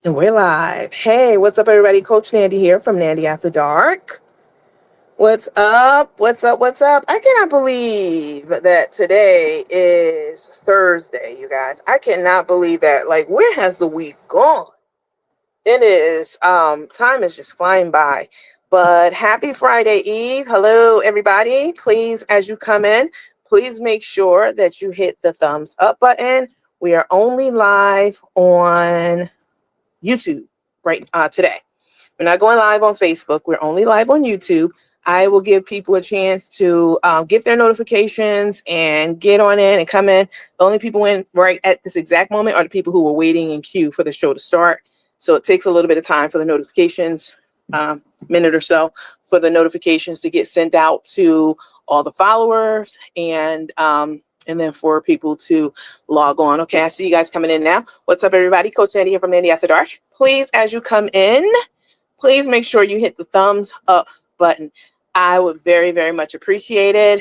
And we're live. Hey, what's up, everybody? Coach Nandy here from Nandy After Dark. What's up? What's up? What's up? I cannot believe that today is Thursday, you guys. I cannot believe that. Like, where has the week gone? It is, time is just flying by. But happy Friday Eve. Hello, everybody. Please, as you come in, please make sure that you hit the thumbs up button. We are only live on YouTube today. We're not going live on Facebook. We're only live on YouTube. I will give people a chance to get their notifications and get on in and come in. The only people in right at this exact moment are the people who were waiting in queue for the show to start. So it takes a little bit of time for the notifications, minute or so, for the notifications to get sent out to all the followers and then for people to log on. Okay, I see you guys coming in now. What's up, everybody? Coach Nandy here from Nandy After Dark. Please, as you come in, please make sure you hit the thumbs up button. I would very, very much appreciate it.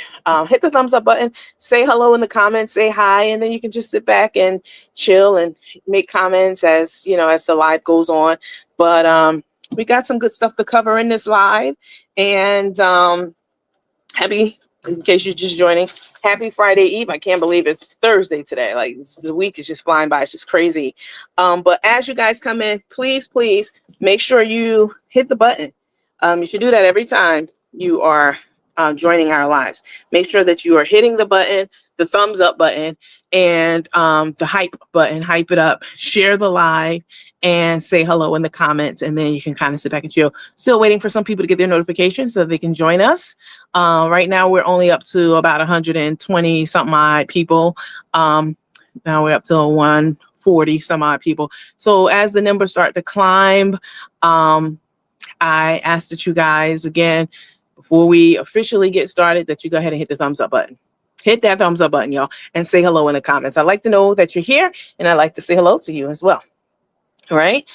Hit the thumbs up button, say hello in the comments, say hi, and then you can just sit back and chill and make comments as the live goes on. But we got some good stuff to cover in this live, and in case you're just joining, happy Friday Eve. I can't believe it's Thursday today. Like, the week is just flying by. It's just crazy. But as you guys come in, please make sure you hit the button. You should do that every time you are joining our lives. Make sure that you are hitting the button, the thumbs up button, and the hype button. Hype it up. Share the live and say hello in the comments, and then you can kind of sit back and chill. Still waiting for some people to get their notifications so they can join us. Right now, we're only up to about 120 something odd people. Now we're up to 140 some odd people. So as the numbers start to climb, I ask that you guys, again, before we officially get started, that you go ahead and hit the thumbs up button. Hit that thumbs up button, y'all, and say hello in the comments. I'd like to know that you're here, and I'd like to say hello to you as well. All right.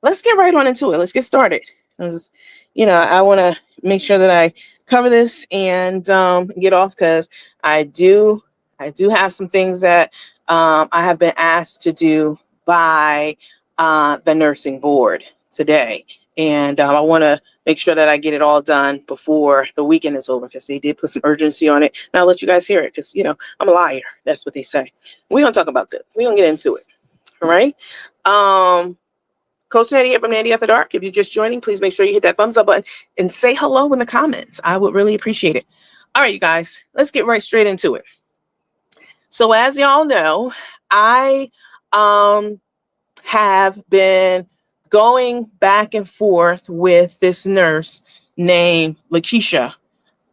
Let's get right on into it. Let's get started. I want to make sure that I cover this and get off, because I do have some things that I have been asked to do by the nursing board today. And I want to make sure that I get it all done before the weekend is over, because they did put some urgency on it. And I'll let you guys hear it, because, I'm a liar. That's what they say. We're going to talk about that. We're going to get into it. All right. Coach Nandy here from Nandy After Dark. If you're just joining, please make sure you hit that thumbs up button and say hello in the comments. I would really appreciate it. All right, you guys, let's get right straight into it. So as y'all know, I have been going back and forth with this nurse named Lakeisha.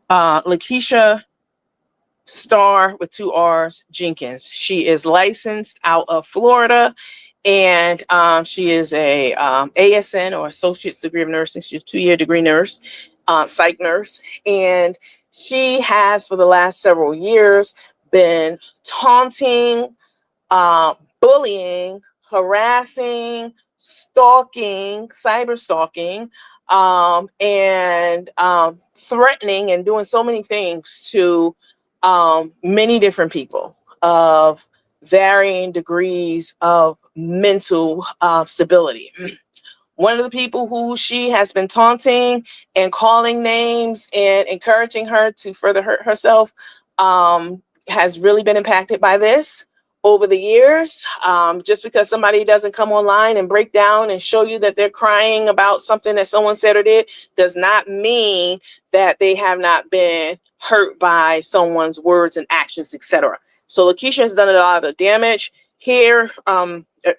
Lakeisha Star with 2 R's Jenkins. She is licensed out of Florida, and she is a ASN, or Associate's Degree of Nursing. She's a 2-year degree nurse, psych nurse, and she has for the last several years been taunting, bullying, harassing, stalking, cyber stalking, and threatening and doing so many things to many different people of varying degrees of mental stability. One of the people who she has been taunting and calling names and encouraging her to further hurt herself has really been impacted by this over the years. Just because somebody doesn't come online and break down and show you that they're crying about something that someone said or did does not mean that they have not been hurt by someone's words and actions, etc. So Lakeisha has done a lot of damage here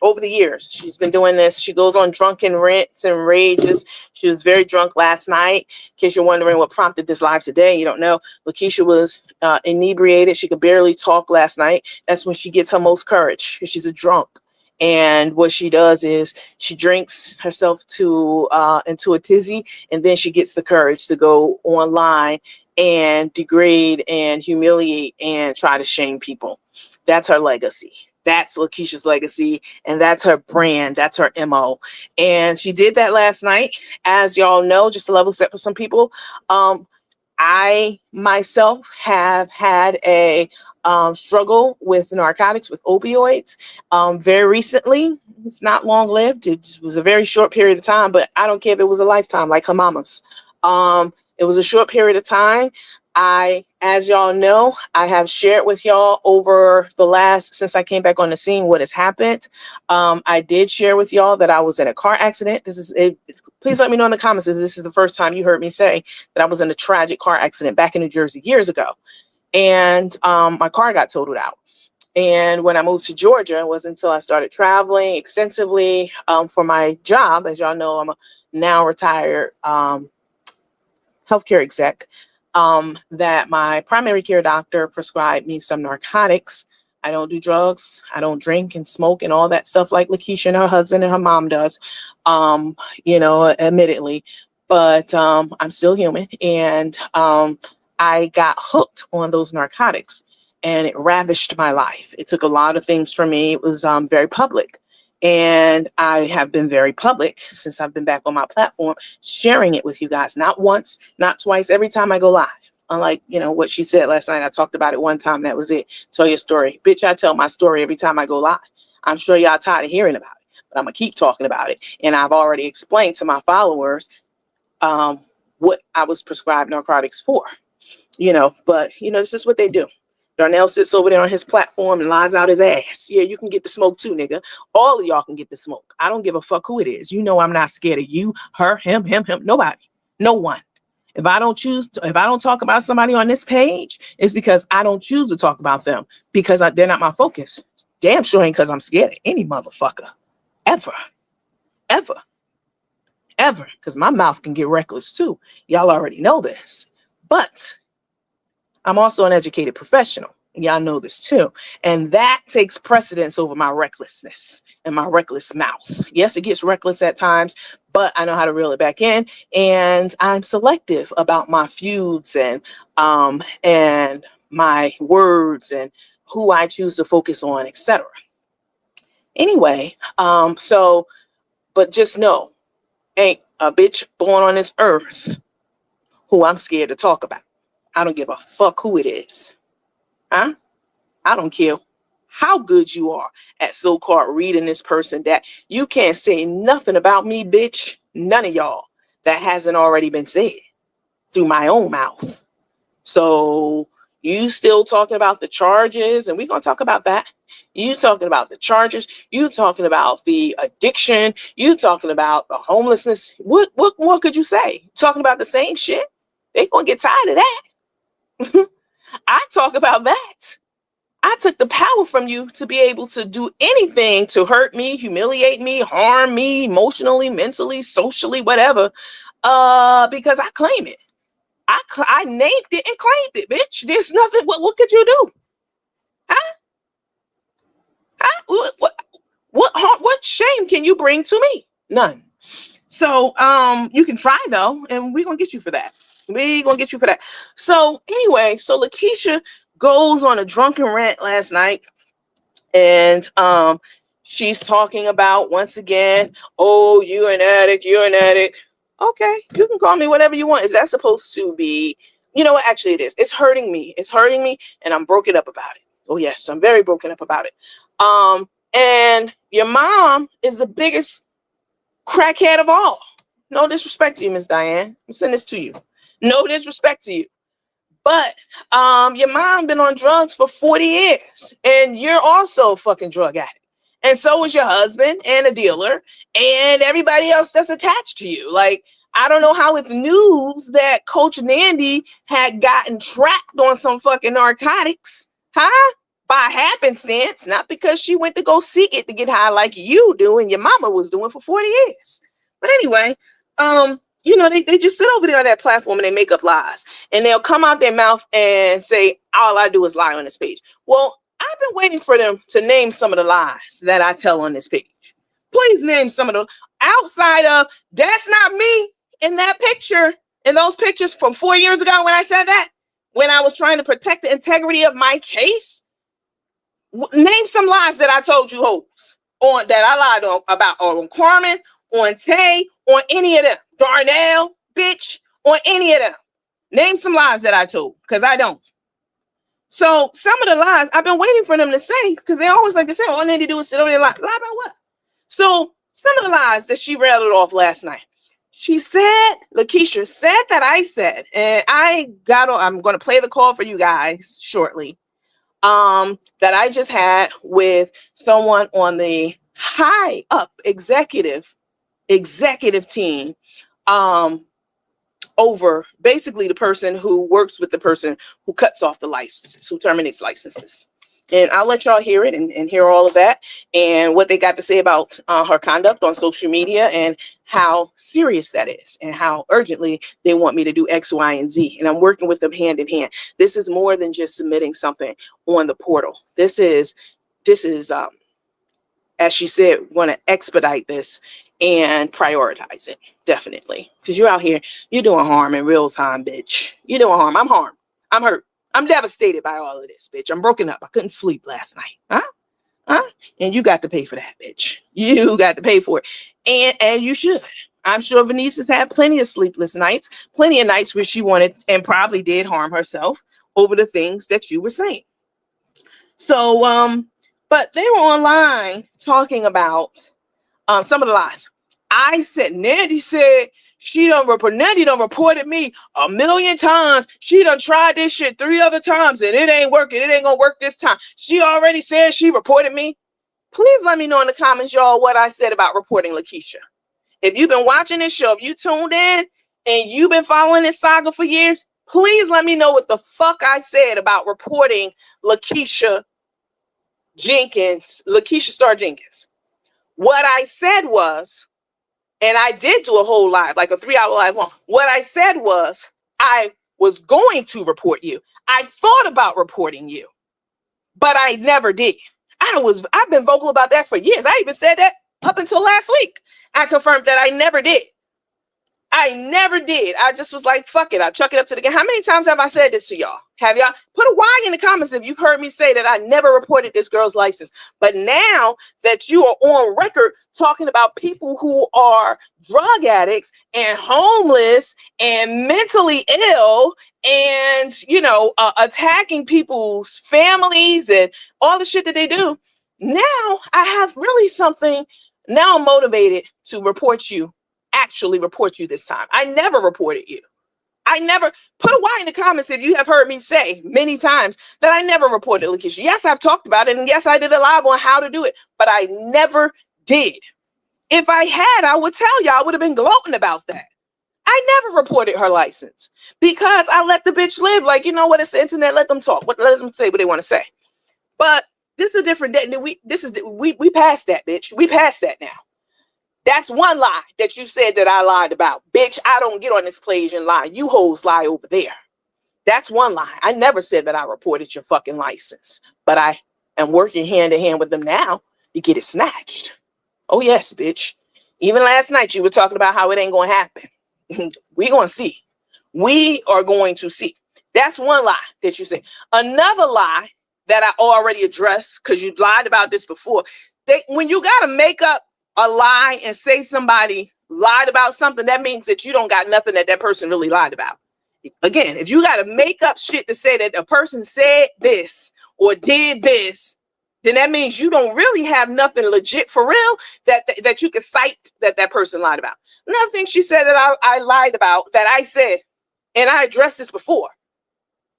over the years. She's been doing this. She goes on drunken rants and rages. She was very drunk last night. In case you're wondering what prompted this live today, you don't know. Lakeisha was inebriated. She could barely talk last night. That's when she gets her most courage, because she's a drunk. And what she does is she drinks herself into a tizzy, and then she gets the courage to go online and degrade and humiliate and try to shame people. That's her legacy. That's Lakeisha's legacy, and that's her brand. That's her MO. And she did that last night. As y'all know, just a level set for some people, I myself have had a struggle with narcotics, with opioids, very recently. It's not long lived. It was a very short period of time, but I don't care if it was a lifetime, like her mama's. It was a short period of time. As y'all know, I have shared with y'all over the last, since I came back on the scene, what has happened. I did share with y'all that I was in a car accident. Please let me know in the comments if this is the first time you heard me say that I was in a tragic car accident back in New Jersey years ago. And my car got totaled out. And when I moved to Georgia, it wasn't until I started traveling extensively for my job. As y'all know, I'm a now retired healthcare exec, that my primary care doctor prescribed me some narcotics. I don't do drugs. I don't drink and smoke and all that stuff like Lakeisha and her husband and her mom does, admittedly. But I'm still human. And I got hooked on those narcotics and it ravished my life. It took a lot of things from me. It was very public. And I have been very public since I've been back on my platform, sharing it with you guys, not once, not twice, every time I go live. Unlike, what she said last night, I talked about it one time. That was it. Tell your story. Bitch, I tell my story every time I go live. I'm sure y'all tired of hearing about it, but I'm going to keep talking about it. And I've already explained to my followers what I was prescribed narcotics for, but, this is what they do. Darnell sits over there on his platform and lies out his ass. Yeah, you can get the smoke too, nigga. All of y'all can get the smoke. I don't give a fuck who it is. I'm not scared of you, her, him, nobody, no one. If I don't talk about somebody on this page, it's because I don't choose to talk about them because they're not my focus. Damn sure ain't because I'm scared of any motherfucker. Ever. Because my mouth can get reckless too. Y'all already know this. But I'm also an educated professional. Y'all know this too. And that takes precedence over my recklessness and my reckless mouth. Yes, it gets reckless at times, but I know how to reel it back in. And I'm selective about my feuds and my words and who I choose to focus on, etc. Anyway, but just know, ain't a bitch born on this earth who I'm scared to talk about. I don't give a fuck who it is. Huh? I don't care how good you are at so-called reading this person that you can't say nothing about me, bitch. None of y'all that hasn't already been said through my own mouth. So you still talking about the charges, and we're going to talk about that. You talking about the charges. You talking about the addiction. You talking about the homelessness. What more could you say? Talking about the same shit? They going to get tired of that. I talk about that. I took the power from you to be able to do anything to hurt me, humiliate me, harm me emotionally, mentally, socially, whatever, because I claim it. I named it and claimed it, bitch. There's nothing. What could you do? Huh? What shame can you bring to me? None. So you can try though, and we're gonna get you for that. So anyway, so Lakeisha goes on a drunken rant last night, and she's talking about, once again, oh, you're an addict. Okay, you can call me whatever you want. Is that supposed to be? You know what? Actually, it is. It's hurting me, and I'm broken up about it. Oh yes, I'm very broken up about it. And your mom is the biggest crackhead of all. No disrespect to you, Miss Diane. I'm sending this to you. No disrespect to you. But your mom been on drugs for 40 years, and you're also a fucking drug addict. And so is your husband and a dealer and everybody else that's attached to you. Like, I don't know how it's news that Coach Nandy had gotten trapped on some fucking narcotics, huh? By happenstance, not because she went to go seek it to get high like you do and your mama was doing for 40 years. But anyway, they just sit over there on that platform and they make up lies. And they'll come out their mouth and say, all I do is lie on this page. Well, I've been waiting for them to name some of the lies that I tell on this page. Please name some of them outside of, that's not me in that picture, in those pictures from 4 years ago when I said that, when I was trying to protect the integrity of my case. Name some lies that I told you hoes on, that I lied on about, or on Carmen, on Tay, on any of them. Darnell, bitch, on any of them. Name some lies that I told, because I don't. So some of the lies I've been waiting for them to say, because they always like to say, all they need to do is sit on there lie. Lie about what? So some of the lies that she rattled off last night. She said, Lakeisha said that I said, and I'm going to play the call for you guys shortly, that I just had with someone on the high up executive team, over basically the person who works with the person who cuts off the licenses, who terminates licenses. And I'll let y'all hear it and hear all of that and what they got to say about her conduct on social media and how serious that is and how urgently they want me to do X, Y, and Z. And I'm working with them hand in hand. This is more than just submitting something on the portal. This is as she said, want to expedite this and prioritize it, definitely. Because you're out here, you're doing harm in real time, bitch. You're doing harm. I'm harmed. I'm hurt. I'm devastated by all of this, bitch. I'm broken up. I couldn't sleep last night. Huh? And you got to pay for that, bitch. You got to pay for it. And you should. I'm sure Venice has had plenty of sleepless nights, plenty of nights where she wanted and probably did harm herself over the things that you were saying. So, but they were online talking about some of the lies. I said, Nandy said Nandy done reported me 1,000,000 times. She done tried this shit 3 other times and it ain't working. It ain't gonna work this time. She already said she reported me. Please let me know in the comments, y'all, what I said about reporting Lakeisha. If you've been watching this show, if you tuned in and you've been following this saga for years, please let me know what the fuck I said about reporting Lakeisha Star Jenkins. What I said was, and I did do a whole live, like a 3-hour live long. What I said was, I was going to report you. I thought about reporting you, but I never did. I've been vocal about that for years. I even said that up until last week. I confirmed that I never did. I never did. I just was like, fuck it. I'll chuck it up to the game. How many times have I said this to y'all? Have y'all? Put a Y in the comments if you've heard me say that I never reported this girl's license. But now that you are on record talking about people who are drug addicts and homeless and mentally ill and, attacking people's families and all the shit that they do, now I have really something. Now I'm motivated to actually report you this time. I never reported you. I never put a Y in the comments if you have heard me say many times that I never reported Lakeisha. Yes, I've talked about it, and yes, I did a live on how to do it, but I never did. If I had, I would tell you. I would have been gloating about that. I never reported her license because I let the bitch live. Like, you know what? It's the internet. Let them talk. Let them say what they want to say. But this is a different day. We passed that, bitch. We passed that now. That's one lie that you said that I lied about. Bitch, I don't get on this page and lie. You hoes lie over there. That's one lie. I never said that I reported your fucking license, but I am working hand in hand with them now to get it snatched. Oh, yes, bitch. Even last night you were talking about how it ain't going to happen. We're going to see. We are going to see. That's one lie that you say. Another lie that I already addressed, because you lied about this before. When you got to make up a lie and say somebody lied about something, that means that you don't got nothing that person really lied about. Again, if you got to make up shit to say that a person said this or did this, then that means you don't really have nothing legit for real that you can cite that person lied about. Another thing she said that I lied about, that I said, and I addressed this before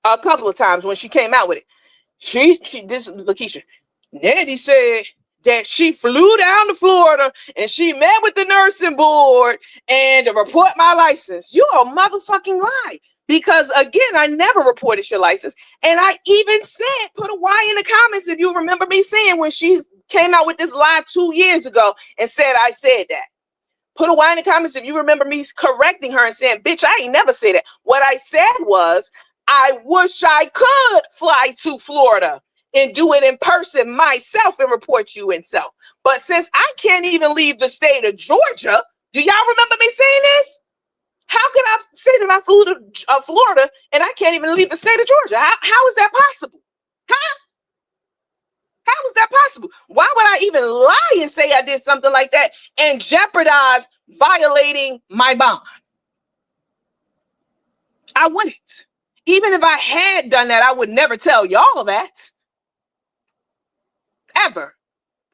a couple of times when she came out with it. This Lakeisha, Nandy said that she flew down to Florida and she met with the nursing board and to report my license. You a motherfucking lie. Because again, I never reported your license. And I even said, put a Y in the comments if you remember me saying when she came out with this lie 2 years ago and said I said that. Put a Y in the comments if you remember me correcting her and saying, bitch, I ain't never said that. What I said was, I wish I could fly to Florida and do it in person myself and report you in self. But since I can't even leave the state of Georgia, do y'all remember me saying this? How can I say that I flew to Florida and I can't even leave the state of Georgia? How is that possible? How is that possible? Why would I even lie and say I did something like that and jeopardize violating my bond? I wouldn't. Even if I had done that, I would never tell y'all that. Ever.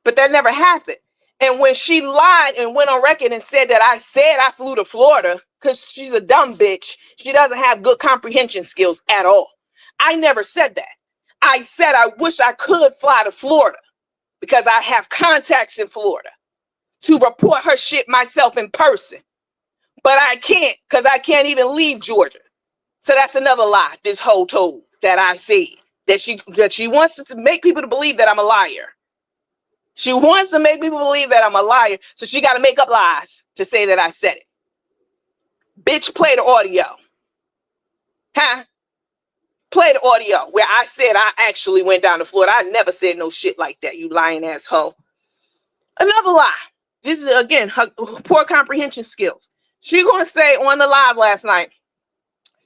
But that never happened. And when she lied and went on record and said that I said I flew to Florida, because she's a dumb bitch, she doesn't have good comprehension skills at all. I never said that. I said I wish I could fly to Florida because I have contacts in Florida to report her shit myself in person. But I can't, because I can't even leave Georgia. So that's another lie this whole told that I said. That she wants to make people to believe that I'm a liar. She wants to make people believe that I'm a liar, so she got to make up lies to say that I said it. Bitch, play the audio. Huh? Play the audio where I said I actually went down to Florida. I never said no shit like that, you lying asshole. Another lie. This is, again, her poor comprehension skills. She gonna say on the live last night,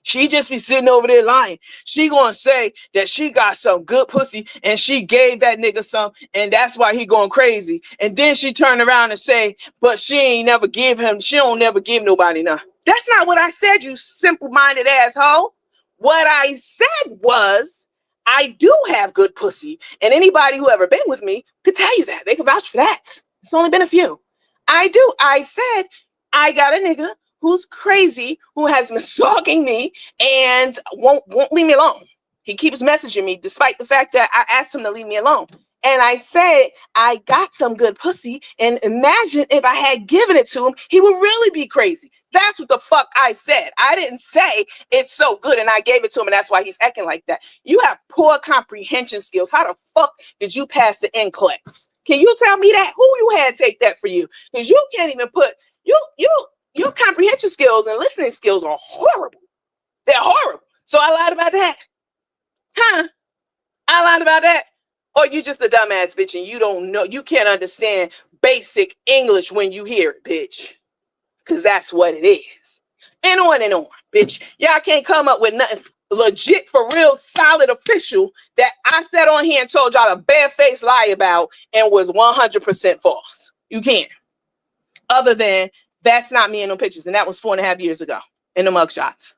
she just be sitting over there lying. She gonna say that she got some good pussy and she gave that nigga some and that's why he going crazy. And then she turned around and say, but she ain't never give him, she don't never give nobody none. That's not what I said, you simple-minded asshole. What I said was, I do have good pussy. And anybody who ever been with me could tell you that. They could vouch for that. It's only been a few. I do. I said, I got a nigga who's crazy, who has been stalking me and won't leave me alone. He keeps messaging me despite the fact that I asked him to leave me alone. And I said, I got some good pussy, and imagine if I had given it to him, he would really be crazy. That's what the fuck I said. I didn't say it's so good and I gave it to him and that's why he's acting like that. You have poor comprehension skills. How the fuck did you pass the NCLEX? Can you tell me that? Who you had take that for you? Because you can't even put, your comprehension skills and listening skills are horrible. They're horrible. So I lied about that. Huh? I lied about that. Or you just a dumbass bitch and you don't know, you can't understand basic English when you hear it, bitch. Because that's what it is. And on, bitch. Y'all can't come up with nothing legit, for real, solid, official that I sat on here and told y'all a barefaced lie about and was 100% false. You can't. Other than, that's not me in no pictures. And that was 4.5 years ago in the mugshots.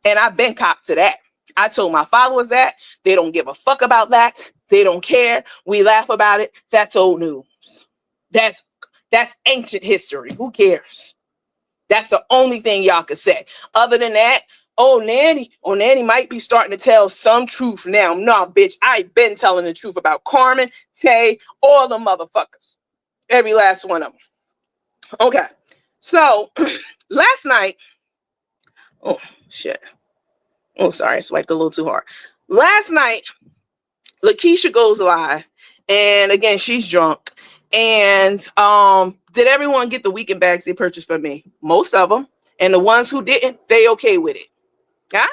And I've been copped to that. I told my followers that. They don't give a fuck about that. They don't care. We laugh about it. That's old news. That's ancient history. Who cares? That's the only thing y'all could say. Other than that, Nanny might be starting to tell some truth now. Nah, bitch, I've been telling the truth about Carmen, Tay, all the motherfuckers. Every last one of them. Okay. So, last night, oh, shit. Oh, sorry, I swiped a little too hard. Last night, Lakeisha goes live, and again, she's drunk. And did everyone get the weekend bags they purchased for me? Most of them. And the ones who didn't, they okay with it. Huh?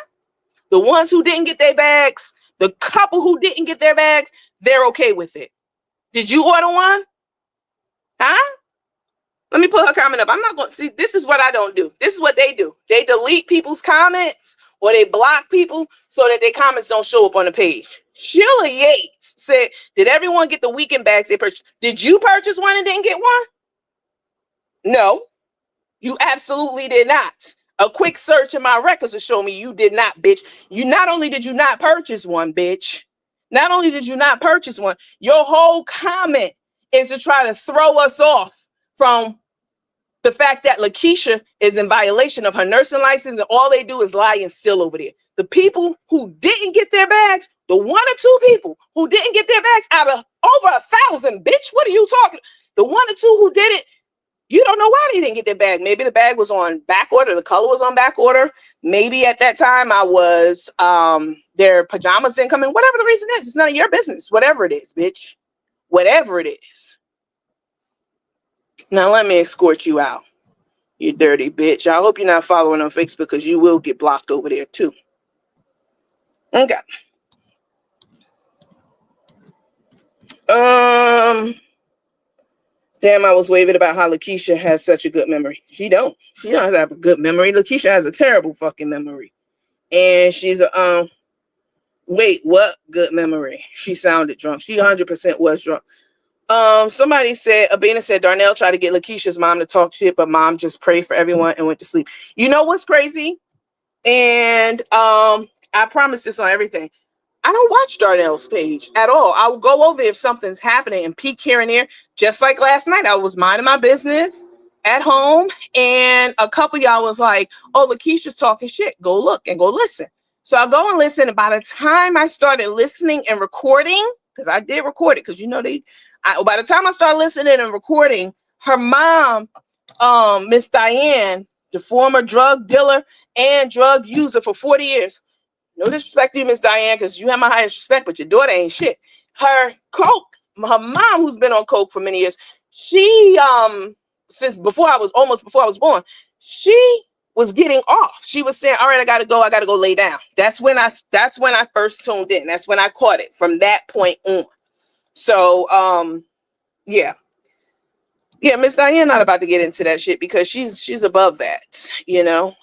The ones who didn't get their bags, the couple who didn't get their bags, they're okay with it. Did you order one? Huh? Let me put her comment up. I'm not going to see. This is what I don't do. This is what they do. They delete people's comments or they block people so that their comments don't show up on the page. Sheila Yates said, did everyone get the weekend bags they purchased? Did you purchase one and didn't get one? No, you absolutely did not. A quick search in my records will show me you did not, bitch. You not only did you not purchase one, bitch. Not only did you not purchase one, your whole comment is to try to throw us off from the fact that Lakeisha is in violation of her nursing license and all they do is lie and steal over there. The people who didn't get their bags, the 1 or 2 people who didn't get their bags out of over 1,000, bitch, what are you talking? The 1 or 2 who did it, you don't know why they didn't get their bag. Maybe the bag was on back order. The color was on back order. Maybe at that time I was, their pajamas didn't come in. Whatever the reason is, it's none of your business. Whatever it is, bitch. Whatever it is. Now let me escort you out, you dirty bitch. I hope you're not following on Facebook because you will get blocked over there too. Okay. Damn, I was waving about how Lakeisha has such a good memory. She don't have a good memory. Lakeisha has a terrible fucking memory. And she's a wait, what good memory? She sounded drunk. She 100% was drunk. Somebody said, Abina said, Darnell tried to get Lakeisha's mom to talk shit, but mom just prayed for everyone and went to sleep. You know what's crazy? And I promise this on everything. I don't watch Darnell's page at all. I will go over if something's happening and peek here and there. Just like last night, I was minding my business at home, and a couple of y'all was like, "Oh, Lakeisha's talking shit. Go look and go listen." So I go and listen. And by the time I started listening and recording, because I did record it, because by the time I started listening and recording, her mom, Miss Diane, the former drug dealer and drug user for 40 years. No disrespect to you, Miss Diane, because you have my highest respect, but your daughter ain't shit. Her mom, who's been on coke for many years, she since before I was born, she was getting off. She was saying, "All right, I gotta go lay down." That's when I first tuned in. That's when I caught it from that point on. So yeah. Yeah, Miss Diane not about to get into that shit because she's above that, you know.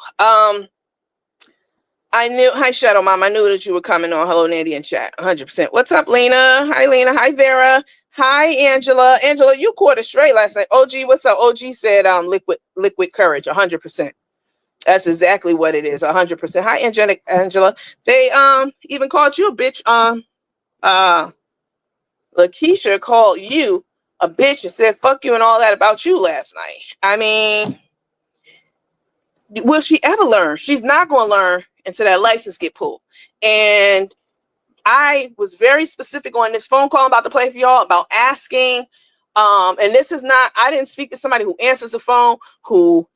Hi, Shadow Mom. I knew that you were coming on. Hello, Nandy in chat. 100%. What's up, Lena? Hi, Lena. Hi, Vera. Hi, Angela. Angela, you caught it straight last night. OG, what's up? OG said liquid courage. 100%. That's exactly what it is. 100%. Hi, Angela. They even called you a bitch. Lakeisha called you a bitch and said fuck you and all that about you last night. I mean, will she ever learn? She's not going to learn until that license get pulled. And I was very specific on this phone call I'm about to play for y'all about asking. And this is not, I didn't speak to somebody who answers the phone, who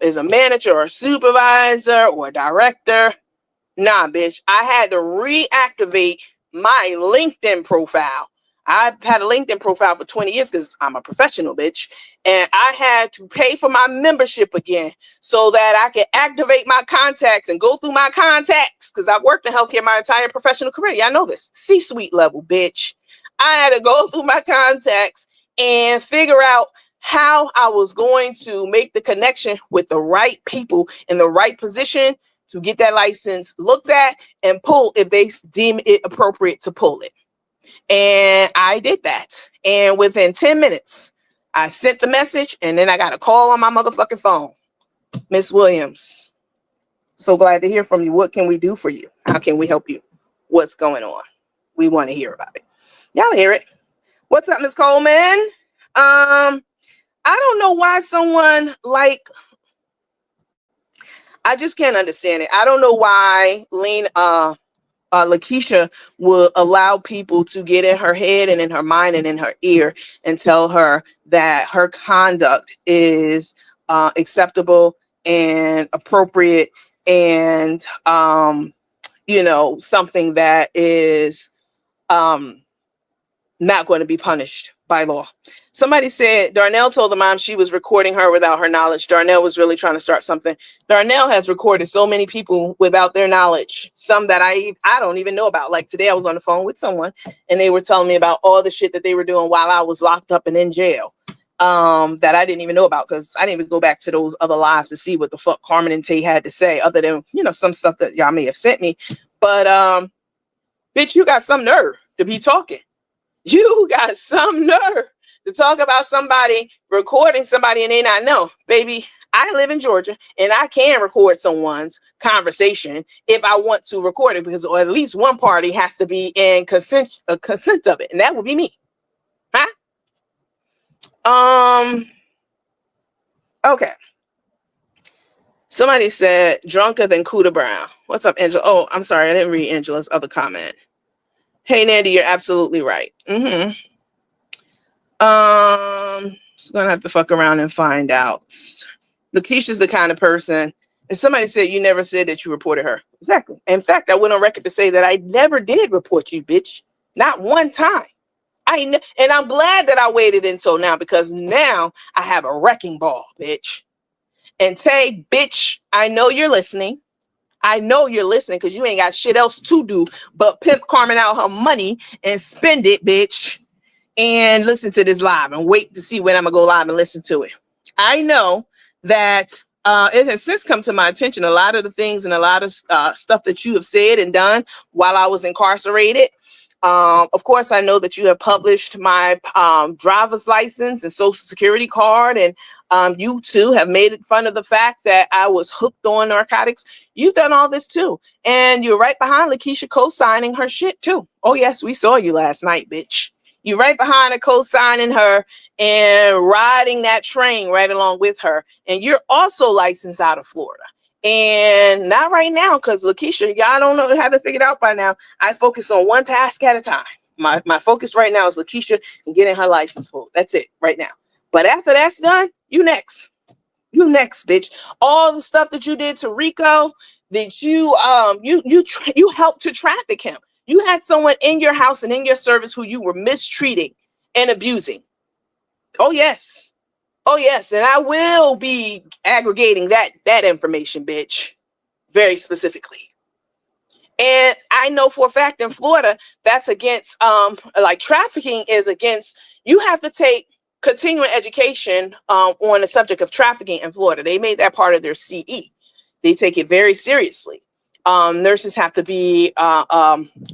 is a manager or a supervisor or a director. Nah, bitch. I had to reactivate my LinkedIn profile. I've had a LinkedIn profile for 20 years because I'm a professional, bitch. And I had to pay for my membership again so that I could activate my contacts and go through my contacts because I've worked in healthcare my entire professional career. Y'all know this. C-suite level, bitch. I had to go through my contacts and figure out how I was going to make the connection with the right people in the right position to get that license looked at and pull if they deem it appropriate to pull it. And I did that. And within 10 minutes, I sent the message and then I got a call on my motherfucking phone. Miss Williams, so glad to hear from you. What can we do for you? How can we help you? What's going on? We want to hear about it. Y'all hear it. What's up, Miss Coleman? I don't know why someone like, I just can't understand it. I don't know why Lakeisha will allow people to get in her head and in her mind and in her ear and tell her that her conduct is acceptable and appropriate and something that is not going to be punished by law. Somebody said Darnell told the mom she was recording her without her knowledge. Darnell was really trying to start something. Darnell has recorded so many people without their knowledge, some that I don't even know about. Like today I was on the phone with someone and they were telling me about all the shit that they were doing while I was locked up and in jail that I didn't even know about because I didn't even go back to those other lives to see what the fuck Carmen and Tay had to say other than, some stuff that y'all may have sent me. But bitch, you got some nerve to be talking. You got some nerve to talk about somebody recording somebody and they not know. Baby, I live in Georgia and I can record someone's conversation if I want to record it because or at least one party has to be in consent of it. And that would be me. Huh? Okay. Somebody said drunker than Cuda Brown. What's up, Angela? Oh, I'm sorry. I didn't read Angela's other comment. Hey, Nandy, you're absolutely right. Just gonna have to fuck around and find out. Lakeisha's the kind of person. If somebody said you never said that you reported her, exactly. In fact, I went on record to say that I never did report you, bitch. Not one time. And I'm glad that I waited until now because now I have a wrecking ball, bitch. And Tay, bitch, I know you're listening. I know you're listening because you ain't got shit else to do but pimp Carmen out her money and spend it, bitch. And listen to this live and wait to see when I'm going to go live and listen to it. I know that it has since come to my attention a lot of the things and a lot of stuff that you have said and done while I was incarcerated. Of course, I know that you have published my driver's license and social security card, and you too have made fun of the fact that I was hooked on narcotics. You've done all this too. And you're right behind Lakeisha co-signing her shit too. Oh yes, we saw you last night, bitch. You're right behind her co-signing her and riding that train right along with her. And you're also licensed out of Florida. And not right now, because Lakeisha, y'all don't know, have it figured out by now. I focus on one task at a time. My focus right now is Lakeisha and getting her license pulled. That's it right now. But after that's done, you next. You next, bitch. All the stuff that you did to Rico, that you helped to traffic him. You had someone in your house and in your service who you were mistreating and abusing. Oh yes. Oh yes, and I will be aggregating that information, bitch, very specifically. And I know for a fact in Florida, that's against like trafficking is against. You have to take continuing education on the subject of trafficking in Florida. They made that part of their CE. They take it very seriously. Nurses have to be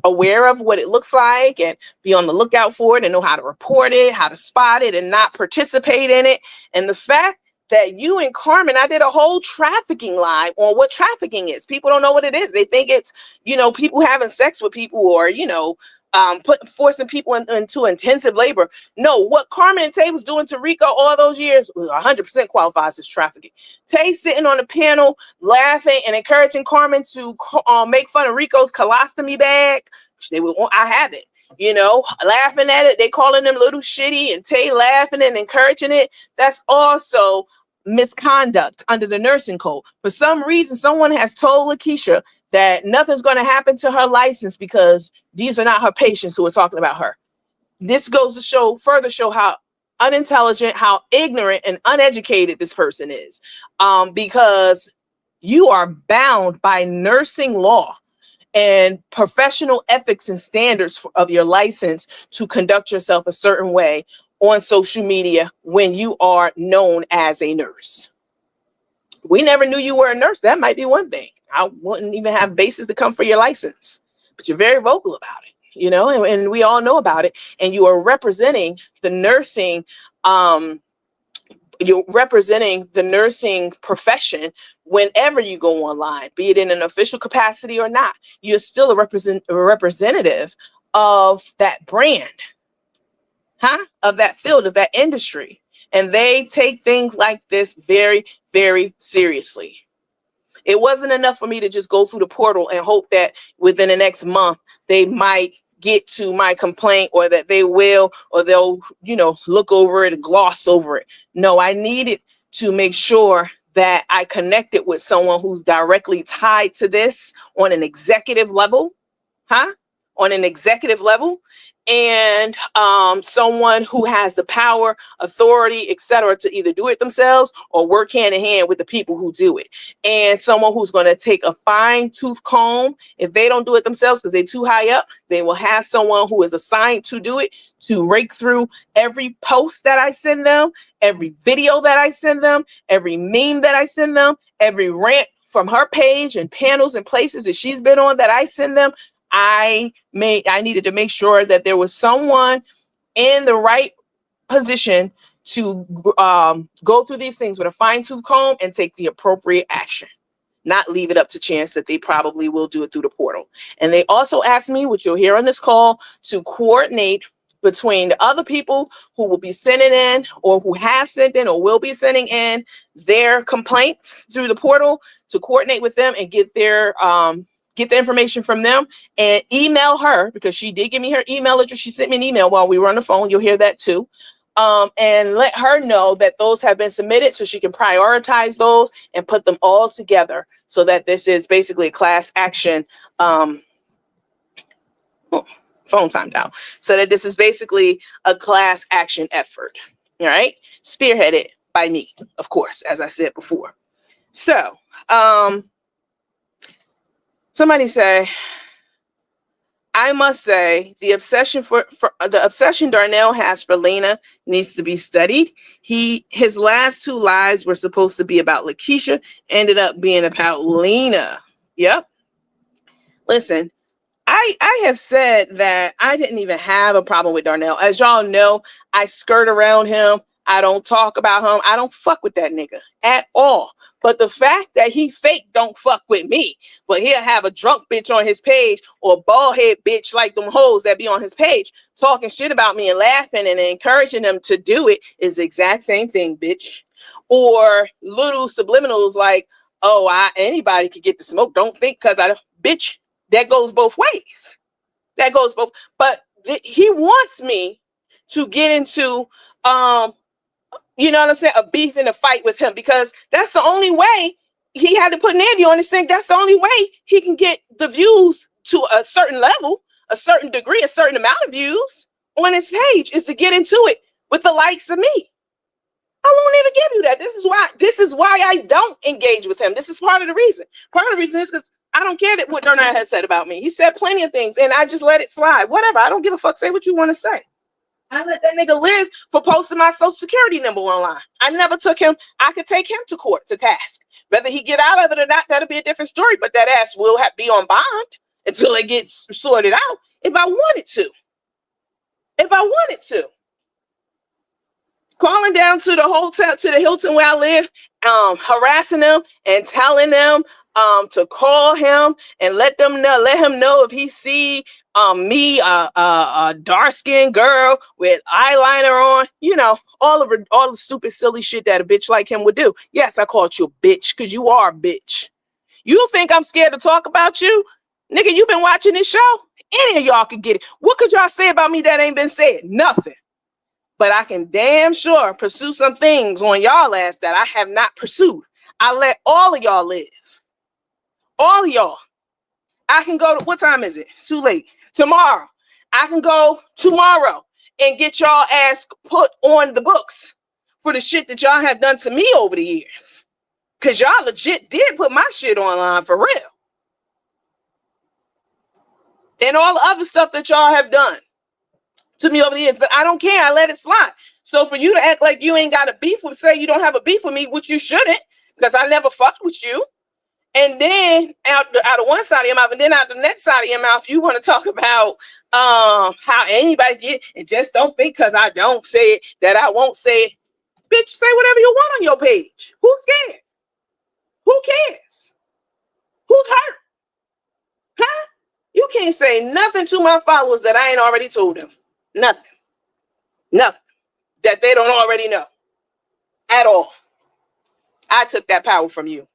aware of what it looks like and be on the lookout for it and know how to report it, how to spot it and not participate in it. And the fact that you and Carmen, I did a whole trafficking live on what trafficking is. People don't know what it is. They think it's, people having sex with people or, forcing people into intensive labor. No, what Carmen and Tay was doing to Rico all those years 100% qualifies as trafficking. Tay sitting on the panel laughing and encouraging Carmen to make fun of Rico's colostomy bag. I have it. Laughing at it. They calling them little shitty and Tay laughing and encouraging it. That's also misconduct under the nursing code. For some reason, someone has told Lakeisha that nothing's going to happen to her license because these are not her patients who are talking about her. This goes to further show how unintelligent, how ignorant and uneducated this person is, because you are bound by nursing law and professional ethics and standards of your license to conduct yourself a certain way on social media when you are known as a nurse. We never knew you were a nurse. That might be one thing. I wouldn't even have basis to come for your license, but you're very vocal about it, and we all know about it. And you are representing the nursing, profession whenever you go online, be it in an official capacity or not. You're still a representative of that brand, of that field, of that industry. And they take things like this very, very seriously. It wasn't enough for me to just go through the portal and hope that within the next month they might get to my complaint, or that they will, or they'll, look over it and gloss over it. No, I needed to make sure that I connected with someone who's directly tied to this on an executive level, and someone who has the power, authority, etc., to either do it themselves or work hand in hand with the people who do it. And someone who's going to take a fine-tooth comb. If they don't do it themselves because they're too high up, they will have someone who is assigned to do it, to rake through every post that I send them, every video that I send them, every meme that I send them, every rant from her page and panels and places that she's been on that I send them. I needed to make sure that there was someone in the right position to go through these things with a fine-tooth comb and take the appropriate action, not leave it up to chance that they probably will do it through the portal. And they also asked me, which you'll hear on this call, to coordinate between the other people who will be sending in, or who have sent in, or will be sending in their complaints through the portal, to coordinate with them and get the information from them and email her, because she did give me her email address. She sent me an email while we were on the phone. You'll hear that too. And let her know that those have been submitted so she can prioritize those and put them all together, so that this is basically a class action. Phone timed out. So that this is basically a class action effort. All right. Spearheaded by me, of course, as I said before. So, somebody say, I must say, the obsession Darnell has for Lena needs to be studied. His last two lives were supposed to be about Lakeisha, ended up being about Lena. Yep. Listen, I have said that I didn't even have a problem with Darnell. As y'all know, I skirt around him. I don't talk about him. I don't fuck with that nigga at all. But the fact that he fake don't fuck with me, but he'll have a drunk bitch on his page or a bald head bitch like them hoes that be on his page talking shit about me and laughing and encouraging them to do it is the exact same thing, bitch. Or little subliminals like, oh, anybody could get the smoke. Don't think because I don't, bitch. That goes both ways. That goes both. But he wants me to get into, you know what I'm saying, a beef and a fight with him because that's the only way he had to put Nandy on his thing. That's the only way he can get the views to a certain level, a certain degree, a certain amount of views on his page is to get into it with the likes of me. I won't even give you that. This is why I don't engage with him. This is part of the reason. Part of the reason is because I don't care what Darnell has said about me. He said plenty of things, and I just let it slide. Whatever. I don't give a fuck. Say what you want to say. I let that nigga live for posting my social security number online. I never took him. I could take him to court to task. Whether he get out of it or not, that'll be a different story. But that ass will be on bond until it gets sorted out. If I wanted to. If I wanted to. Calling down to the hotel, to the Hilton where I live, harassing them and telling them to call him and let him know if he see me, a dark-skinned girl with eyeliner on, you know, all the stupid, silly shit that a bitch like him would do. Yes, I called you a bitch because you are a bitch. You think I'm scared to talk about you? Nigga, you been watching this show? Any of y'all could get it. What could y'all say about me that ain't been said? Nothing. But I can damn sure pursue some things on y'all ass that I have not pursued. I let all of y'all live. All of y'all. I can go to, what time is it? It's too late. Tomorrow. I can go tomorrow and get y'all ass put on the books for the shit that y'all have done to me over the years. Because y'all legit did put my shit online for real. And all the other stuff that y'all have done to me over the years, but I don't care. I let it slide. So for you to act like you ain't got a beef with, say you don't have a beef with me, which you shouldn't, because I never fucked with you. And then out of one side of your mouth, and then out the next side of your mouth, you want to talk about how anybody get, and just don't think because I don't say it that I won't say it. Bitch, say whatever you want on your page. Who's scared? Who cares? Who's hurt? Huh? You can't say nothing to my followers that I ain't already told them. Nothing. Nothing that they don't already know at all. I took that power from you.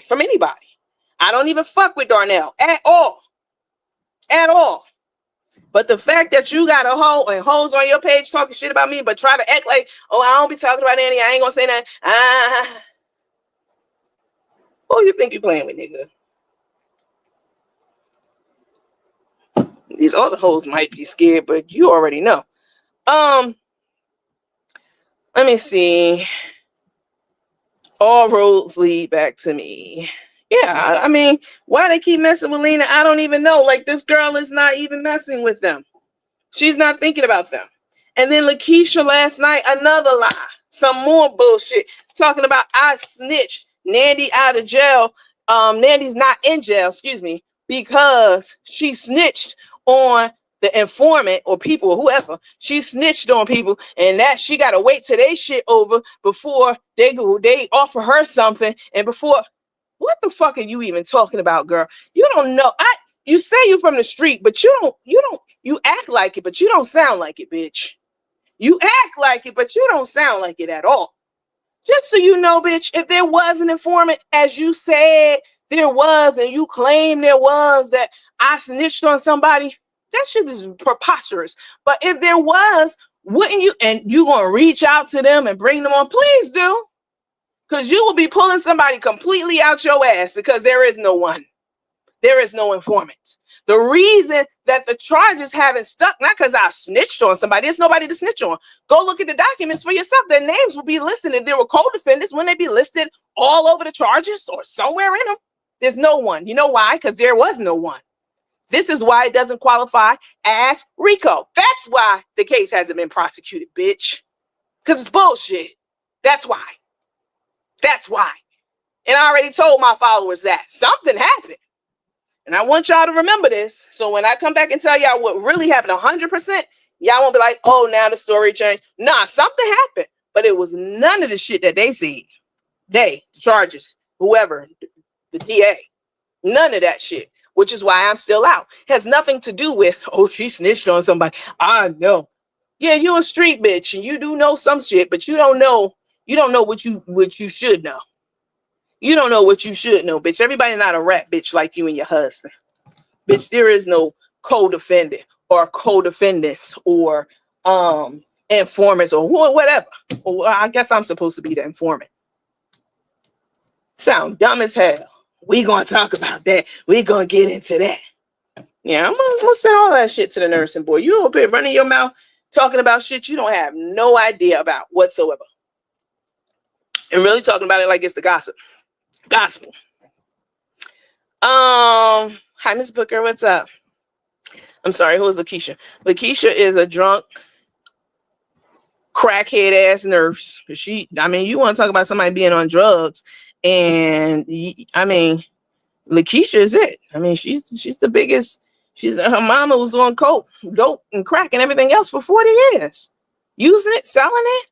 From anybody. I don't even fuck with Darnell at all. At all. But the fact that you got a hoe and hoes on your page talking shit about me, but try to act like, oh, I don't be talking about Annie. I ain't gonna say nothing. Who you think you playing with, nigga? These other hoes might be scared, but you already know. Let me see. All roads lead back to me. Yeah, I mean, why they keep messing with Lena, I don't even know. Like, this girl is not even messing with them. She's not thinking about them. And then Lakeisha last night, another lie. Some more bullshit. Talking about I snitched Nandy out of jail. Nandy's not in jail, excuse me, because she snitched on the informant or people or whoever. She snitched on people, and that she got to wait till they shit over before they offer her something. And before, what the fuck are you even talking about, girl? You don't know. You say you from the street, but you act like it, but you don't sound like it, bitch. You act like it, but you don't sound like it at all. Just so you know, bitch, if there was an informant, as you said there was, and you claim there was, that I snitched on somebody, that shit is preposterous. But if there was, wouldn't you, and you gonna reach out to them and bring them on? Please do. Because you will be pulling somebody completely out your ass, because there is no one. There is no informant. The reason that the charges haven't stuck, not because I snitched on somebody, there's nobody to snitch on. Go look at the documents for yourself. Their names will be listed. If there were co-defendants, wouldn't they be listed all over the charges or somewhere in them? There's no one. You know why? Because there was no one. This is why it doesn't qualify as RICO. That's why the case hasn't been prosecuted, bitch. Because it's bullshit. That's why. That's why. And I already told my followers that something happened. And I want y'all to remember this. So when I come back and tell y'all what really happened 100%, y'all won't be like, oh, now the story changed. Nah, something happened. But it was none of the shit that they see. The charges, whoever, the DA. None of that shit. Which is why I'm still out. Has nothing to do with, oh, she snitched on somebody. I know. Yeah, you're a street bitch and you do know some shit, but you don't know what you should know. You don't know what you should know, bitch. Everybody not a rat bitch like you and your husband. Bitch, there is no co-defendant or co-defendants or informants or whatever. Well, I guess I'm supposed to be the informant. Sound dumb as hell. We gonna talk about that. We gonna get into that. Yeah, I'm gonna send all that shit to the nursing board. You over here running your mouth talking about shit you don't have no idea about whatsoever. And really talking about it like it's the gospel. Hi, Miss Booker, what's up? I'm sorry, who is Lakeisha? Lakeisha is a drunk, crackhead ass nurse. You want to talk about somebody being on drugs, and Lakeisha is it. She's the biggest. Her mama was on coke, dope, and crack and everything else for 40 years. Using it, selling it.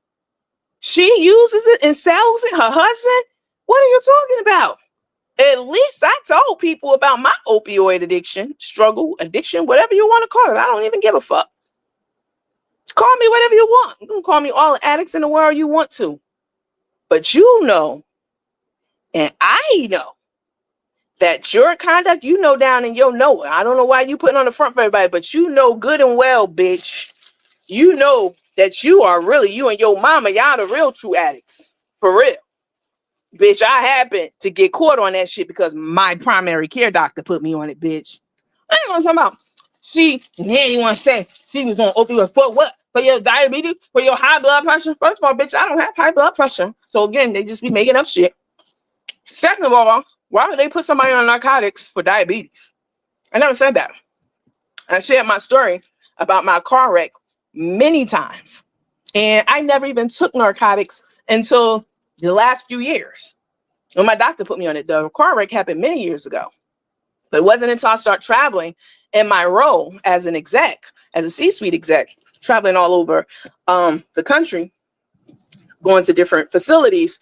She uses it and sells it. Her husband? What are you talking about? At least I told people about my opioid addiction, struggle, addiction, whatever you want to call it. I don't even give a fuck. Call me whatever you want. You can call me all the addicts in the world you want to. But you know, and I know, that your conduct, down in your know. I don't know why you putting on the front for everybody, but you know good and well, bitch. You know that you are really, you and your mama, y'all the real true addicts. For real. Bitch, I happened to get caught on that shit because my primary care doctor put me on it, bitch. I ain't gonna talk about. You want to say she was on opioid for what? For your diabetes? For your high blood pressure? First of all, bitch, I don't have high blood pressure. So again, they just be making up shit. Second of all, why would they put somebody on narcotics for diabetes? I never said that. I shared my story about my car wreck many times. And I never even took narcotics until the last few years. When my doctor put me on it, the car wreck happened many years ago. But it wasn't until I started traveling in my role as an exec, as a C-suite exec, traveling all over the country, going to different facilities,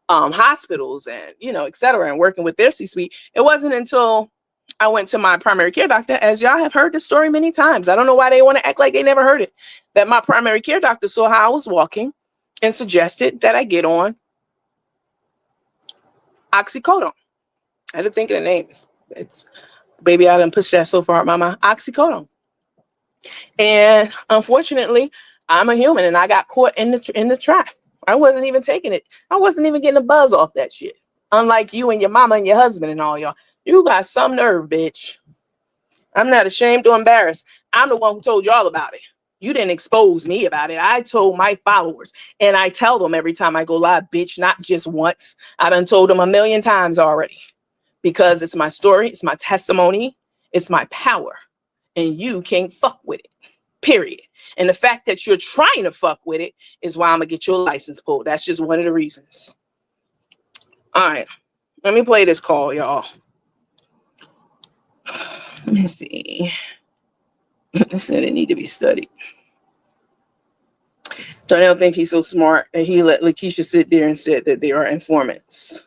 hospitals and, et cetera, and working with their C-suite. It wasn't until I went to my primary care doctor, as y'all have heard this story many times. I don't know why they want to act like they never heard it, that my primary care doctor saw how I was walking and suggested that I get on oxycodone. I had to think of the name. It's baby, I done pushed that so far out my mind. Oxycodone. And unfortunately, I'm a human and I got caught in the trap. I wasn't even taking it. I wasn't even getting a buzz off that shit. Unlike you and your mama and your husband and all y'all. You got some nerve, bitch. I'm not ashamed or embarrassed. I'm the one who told y'all about it. You didn't expose me about it. I told my followers. And I tell them every time I go live, bitch, not just once. I done told them a million times already. Because it's my story. It's my testimony. It's my power. And you can't fuck with it. Period. And the fact that you're trying to fuck with it is why I'm going to get your license pulled. That's just one of the reasons. All right. Let me play this call, y'all. Let me see. They said it need to be studied. Darnell think he's so smart and he let Lakeisha sit there and said that they are informants.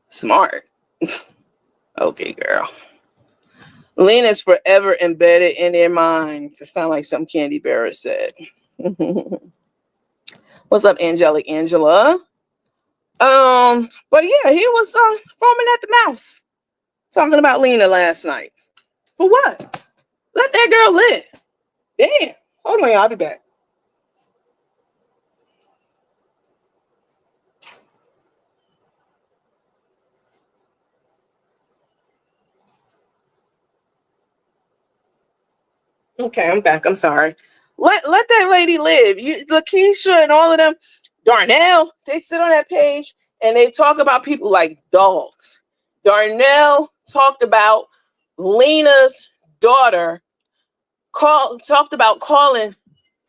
Smart. Okay, girl. Lena's forever embedded in their mind. To sound like some Candy Bearer said. What's up, Angelic Angela? But yeah, he was foaming at the mouth talking about Lena last night. For what? Let that girl live. Damn. Hold on, y'all. I'll be back. Okay, I'm back. I'm sorry. Let that lady live. Lakeisha and all of them, Darnell, they sit on that page and they talk about people like dogs. Darnell talked about Lena's daughter, talked about calling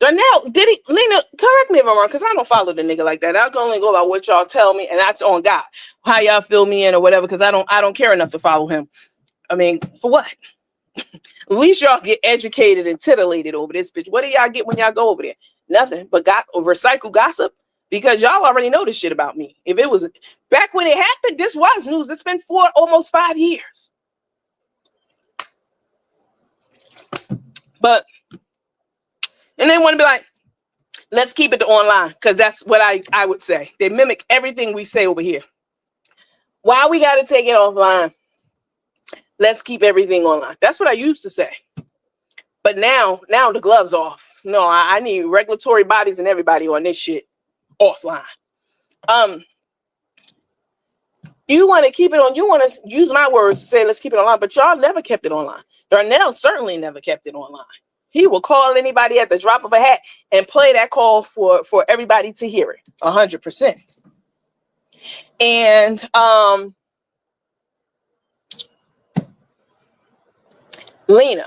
Darnell. Did he? Lena, correct me if I'm wrong, because I don't follow the nigga like that. I can only go by what y'all tell me, and that's on God. How y'all fill me in or whatever, because I don't care enough to follow him. I mean, for what? At least y'all get educated and titillated over this bitch. What do y'all get when y'all go over there? Nothing but recycle gossip, because y'all already know this shit about me. If it was back when it happened, this was news. It's been almost 5 years. But, and they want to be like, let's keep it to online, because that's what I would say. They mimic everything we say over here. Why we got to take it offline? Let's keep everything online. That's what I used to say. But now the gloves off. No, I need regulatory bodies and everybody on this shit offline. You want to keep it on. You want to use my words to say let's keep it online, but y'all never kept it online. Darnell certainly never kept it online. He will call anybody at the drop of a hat and play that call for everybody to hear it. 100%. And Lena,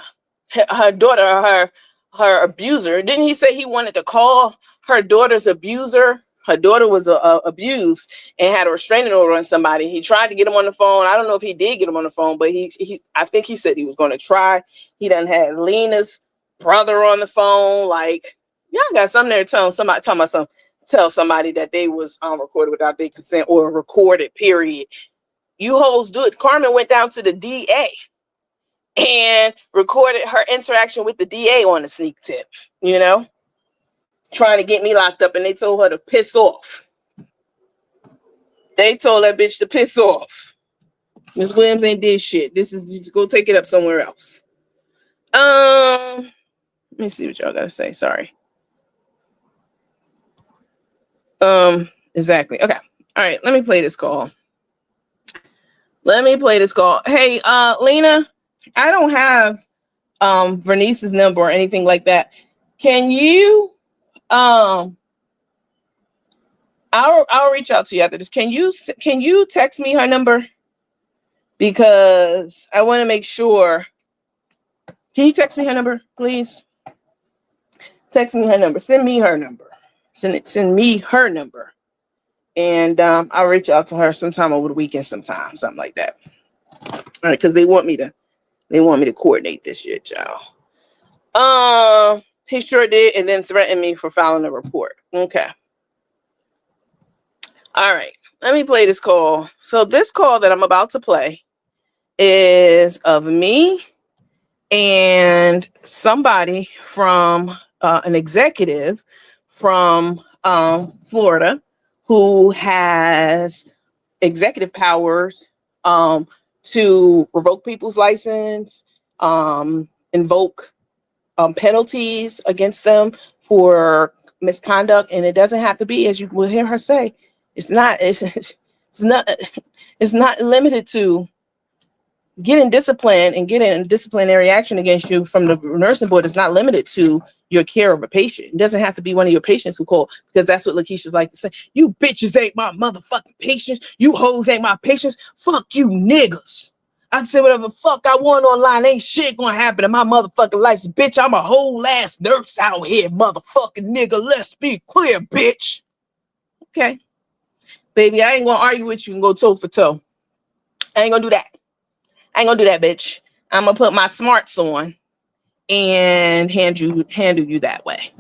her daughter, her abuser, didn't he say he wanted to call her daughter's abuser? Her daughter was abused and had a restraining order on somebody. He tried to get him on the phone. I don't know if he did get him on the phone, but I think he said he was going to try. He done had Lena's brother on the phone. Like, y'all got something there tell somebody that they was recorded without their consent or recorded, period. You hoes do it. Carmen went down to the DA and recorded her interaction with the DA on a sneak tip, you know, trying to get me locked up, and they told her to piss off. They told that bitch to piss off. Ms. Williams ain't did shit. This is, just go take it up somewhere else. Let me see what y'all gotta say. Sorry. Exactly. Okay. All right. Let me play this call. Hey, Lena, I don't have Vernice's number or anything like that. Can you I'll reach out to you after this. Can you text me her number? Because I want to make sure. Can you text me her number, please? Text me her number. Send me her number. Send me her number. And I'll reach out to her sometime over the weekend, something like that. All right, because they want me to coordinate this shit, y'all. He sure did, and then threatened me for filing a report. Okay. All right, let me play this call. So this call that I'm about to play is of me and somebody from an executive from Florida who has executive powers to revoke people's license, invoke penalties against them for misconduct. And it doesn't have to be, as you will hear her say, it's not limited to getting discipline and getting disciplinary action against you from the nursing board. Is not limited to your care of a patient. It doesn't have to be one of your patients who call, because that's what Lakeisha's like to say. You bitches ain't my motherfucking patients. You hoes ain't my patients. Fuck you niggas. I can say whatever the fuck I want online. Ain't shit gonna happen to my motherfucking license. Bitch, I'm a whole ass nurse out here, motherfucking nigga. Let's be clear, bitch. Okay. Baby, I ain't gonna argue with you and go toe for toe. I ain't gonna do that. Bitch. I'm gonna put my smarts on and handle you that way.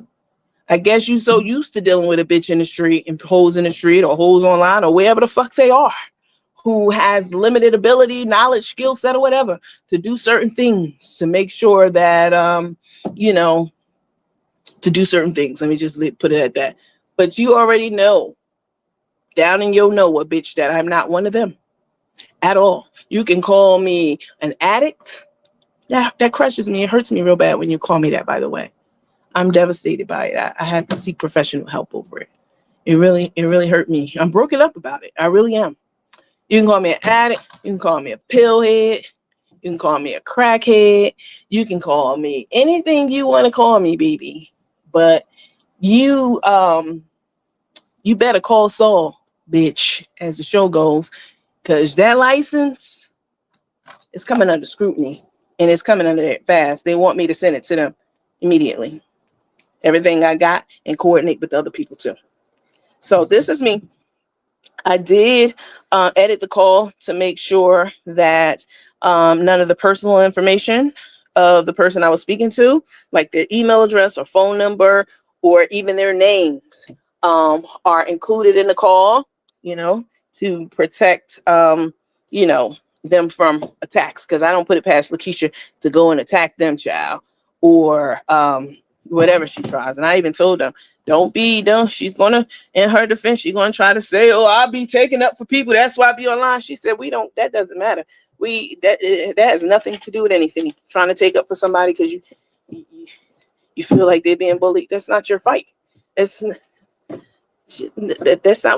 I guess you so used to dealing with a bitch in the street and hoes in the street or hoes online or wherever the fuck they are, who has limited ability, knowledge, skill set, or whatever to do certain things to make sure that to do certain things. Let me just put it at that. But you already know, down in your know, a bitch, that I'm not one of them at all. You can call me an addict. That crushes me. It hurts me real bad when you call me that, by the way. I'm devastated by it. I had to seek professional help over it. It really hurt me. I'm broken up about it. I really am. You can call me an addict. You can call me a pillhead. You can call me a crackhead. You can call me anything you want to call me, baby. But you better call Saul, bitch, as the show goes, because that license is coming under scrutiny, and it's coming under there fast. They want me to send it to them immediately. Everything I got, and coordinate with other people too. So this is me. I did edit the call to make sure that None of the personal information of the person I was speaking to, like their email address or phone number or even their names, are included in the call, to protect, them from attacks. Because I don't put it past Lakeisha to go and attack them, child, or whatever she tries. And I even told them, she's gonna, in her defense, she's gonna try to say, oh, I'll be taking up for people, that's why I be online. She said, that doesn't matter. That has nothing to do with anything. Trying to take up for somebody because you feel like they're being bullied. That's not your fight. That's not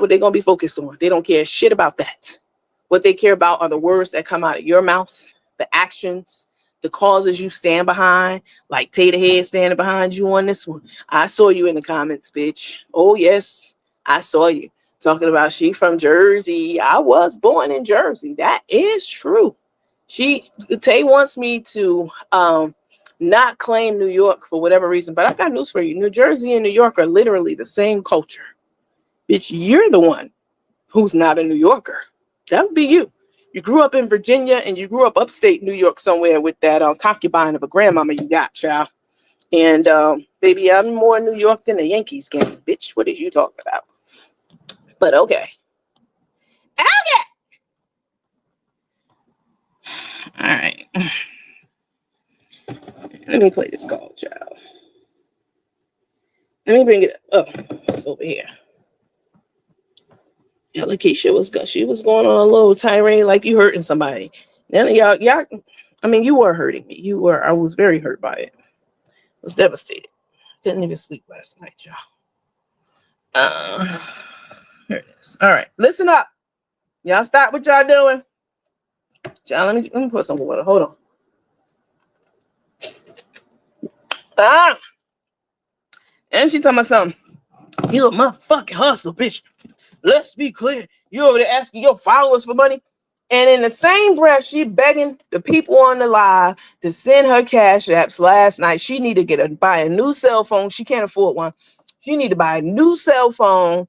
what they're gonna be focused on. They don't care shit about that. What they care about are the words that come out of your mouth, the actions, the causes you stand behind, like Tater Head standing behind you on this one. I saw you in the comments, bitch. Oh yes, I saw you talking about she from Jersey. I was born in Jersey. That is true. Tay wants me to not claim New York for whatever reason, but I got news for you. New Jersey and New York are literally the same culture. Bitch, you're the one who's not a New Yorker. That would be you. You grew up in Virginia and you grew up upstate New York somewhere with that concubine of a grandmama you got, child. And baby, I'm more New York than the Yankees game. Bitch, what did you talking about? But okay. All right. Let me play this call, child. Let me bring it up. It's over here. Yeah, Lakeisha was going on a little tirade like you hurting somebody. Then y'all, I mean, you were hurting me. I was very hurt by it. I was devastated. Couldn't even sleep last night, y'all. Here it is. All right, listen up. Y'all stop what y'all doing. Y'all, let me put some water. Hold on. And she talking about something. You a motherfucking hustle, bitch. Let's be clear. You over there asking your followers for money. And in the same breath, she begging the people on the live to send her cash apps last night. She need to buy a new cell phone. She can't afford one. She need to buy a new cell phone.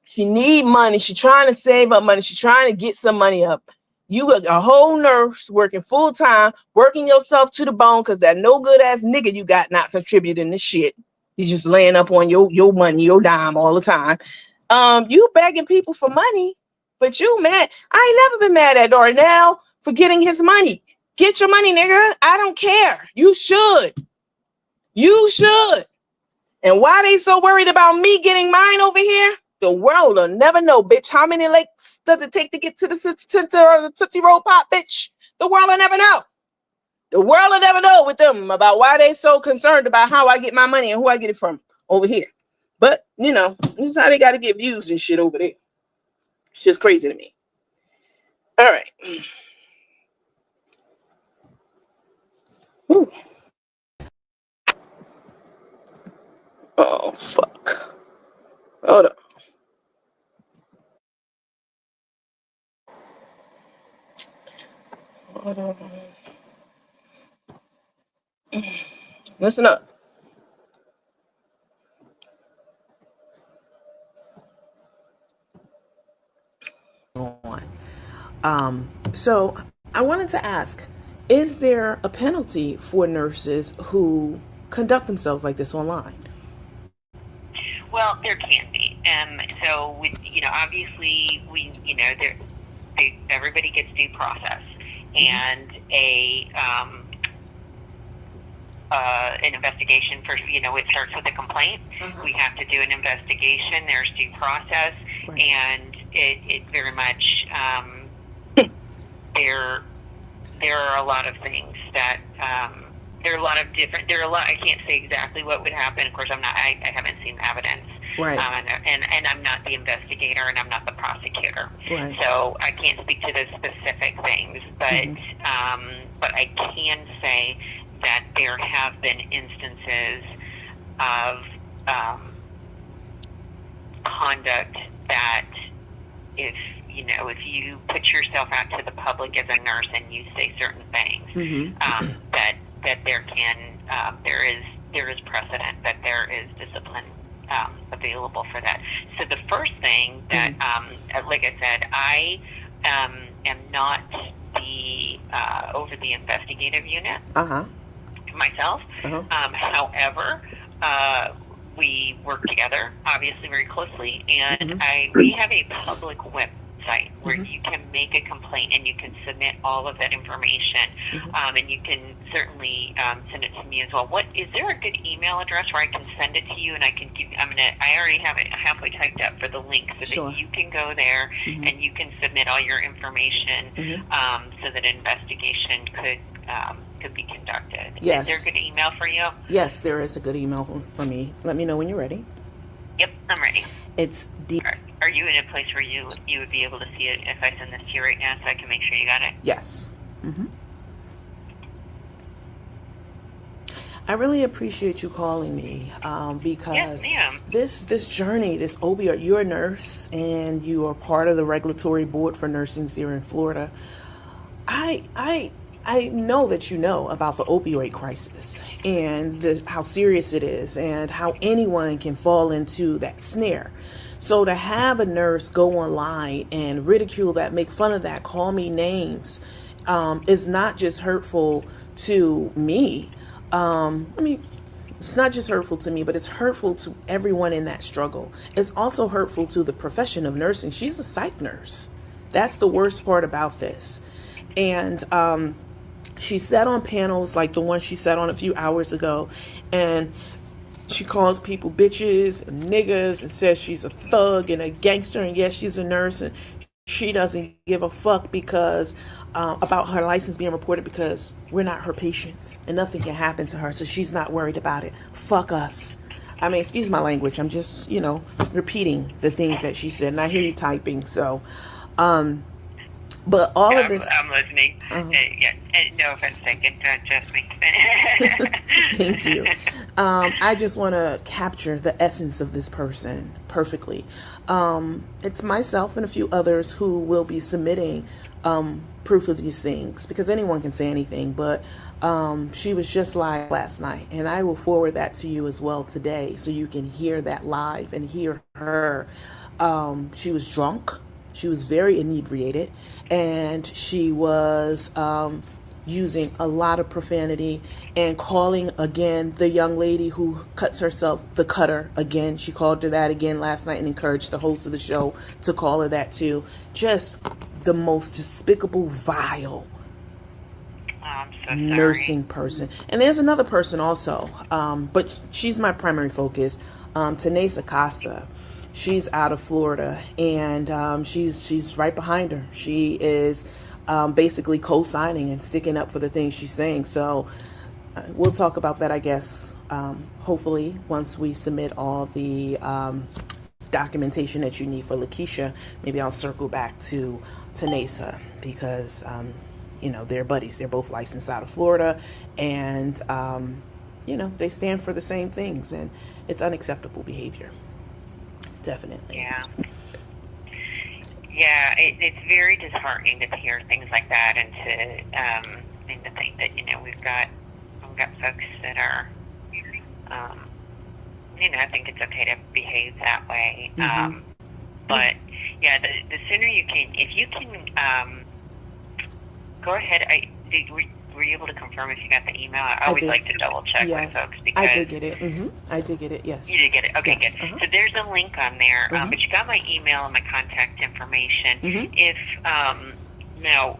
She need money. She trying to save up money. She trying to get some money up. You got a whole nurse working full time, working yourself to the bone because that no good ass nigga you got not contributing to shit. You just laying up on your money, your dime all the time. You begging people for money, but you mad. I ain't never been mad at Darnell for getting his money. Get your money, nigga. I don't care. You should. And why they so worried about me getting mine over here? The world will never know, bitch. How many lakes does it take to get to the Tootsie Roll Pop, bitch? The world will never know. The world will never know with them about why they so concerned about how I get my money and who I get it from over here. But, this is how they got to get views and shit over there. It's just crazy to me. All right. Ooh. Oh, fuck. Hold on. Listen up. So I wanted to ask, is there a penalty for nurses who conduct themselves like this online? Well, there can be. So, obviously, everybody gets due process, and an investigation first. It starts with a complaint. Uh-huh. We have to do an investigation. There's due process, right. And it very much there are a lot of things that there are a lot of different. I can't say exactly what would happen. Of course, I haven't seen the evidence. Right. And I'm not the investigator, and I'm not the prosecutor. Right. So I can't speak to the specific things, but but I can say that there have been instances of conduct that if you put yourself out to the public as a nurse and you say certain things, that there is precedent that there is discipline available for that. So the first thing that, like I said, I am not the investigative unit Uh-huh. myself. Uh-huh. However, we work together, obviously, very closely, and Mm-hmm. we have a public website where Mm-hmm. you can make a complaint and you can submit all of that information, Mm-hmm. and you can certainly send it to me as well. What is there a good email address where I can send it to you, and I can give? I already have it halfway typed up for the link, so Sure. that you can go there Mm-hmm. and you can submit all your information, Mm-hmm. so that an investigation could be conducted. Yes. Is there a good email for you? Yes, there is a good email for me. Let me know when you're ready. Yep, I'm ready. It's D. Are you in a place where you would be able to see it if I send this to you right now, so I can make sure you got it? Yes. Mm-hmm. I really appreciate you calling me, because Yes, ma'am. this journey, this opioid, you're a nurse and you are part of the regulatory board for nursing here in Florida. I know that you know about the opioid crisis and how serious it is and how anyone can fall into that snare. So to have a nurse go online and ridicule that, make fun of that, call me names, is not just hurtful to me. It's not just hurtful to me, but it's hurtful to everyone in that struggle. It's also hurtful to the profession of nursing. She's a psych nurse. That's the worst part about this. And she sat on panels like the one she sat on a few hours ago, and she calls people bitches and niggas and says she's a thug and a gangster, and yes, she's a nurse, and she doesn't give a fuck because about her license being reported, because we're not her patients and nothing can happen to her, so she's not worried about it. Fuck us. I mean, excuse my language. I'm just, repeating the things that she said, and I hear you typing. So, but all of this. I'm listening. Yeah, no offense taken. Just me. Thank you. I just want to capture the essence of this person perfectly. It's myself and a few others who will be submitting proof of these things, because anyone can say anything, but she was just live last night, and I will forward that to you as well today so you can hear that live and hear her. She was drunk. She was very inebriated, and she was using a lot of profanity and calling again the young lady who cuts herself the cutter again. She called her that again last night and encouraged the host of the show to call her that too. Just the most despicable, vile I'm so nursing person. And there's another person also, but she's my primary focus, Tanesa Costa. She's out of Florida, and she's right behind her. She is basically co-signing and sticking up for the things she's saying. So we'll talk about that, I guess, hopefully once we submit all the documentation that you need for Lakeisha. Maybe I'll circle back to Tanesa, because they're buddies. They're both licensed out of Florida, and they stand for the same things, and it's unacceptable behavior. Definitely. Yeah, it's very disheartening to hear things like that, and to think that we've got folks that are, I think it's okay to behave that way. But yeah, the sooner you can, if you can, go ahead. Were you able to confirm if you got the email? I always like to double check with folks, because I did get it. I did get it. Yes. You did get it. Okay, yes. Good. So there's a link on there, but you got my email and my contact information. If now,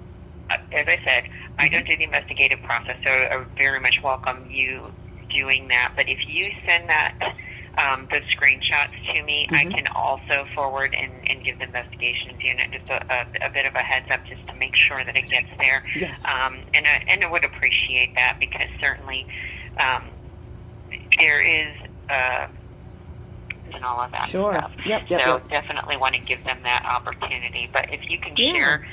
as I said, I don't do the investigative process, so I very much welcome you doing that. But if you send that those screenshots to me, I can also forward and give the investigations unit just a bit of a heads up, just to make sure that it gets there. Yes. And I would appreciate that, because certainly there is and all of that stuff. Yep. Definitely want to give them that opportunity. But if you can share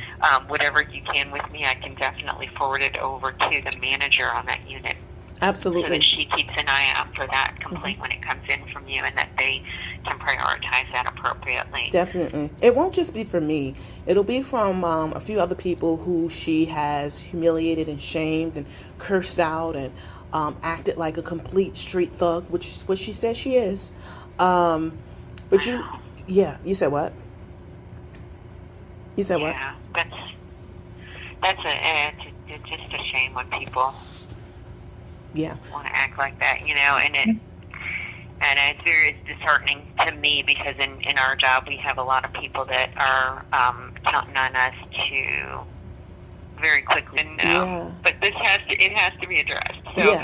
whatever you can with me, I can definitely forward it over to the manager on that unit. Absolutely. So that she keeps an eye out for that complaint when it comes in from you, and that they can prioritize that appropriately. Definitely. It won't just be for me. It'll be from a few other people who she has humiliated and shamed and cursed out and acted like a complete street thug, which is what she says she is. But you said what? You said what? Yeah, It's just a shame when people want to act like that, and it's very disheartening to me because in our job we have a lot of people that are counting on us to very quickly. But it has to be addressed. So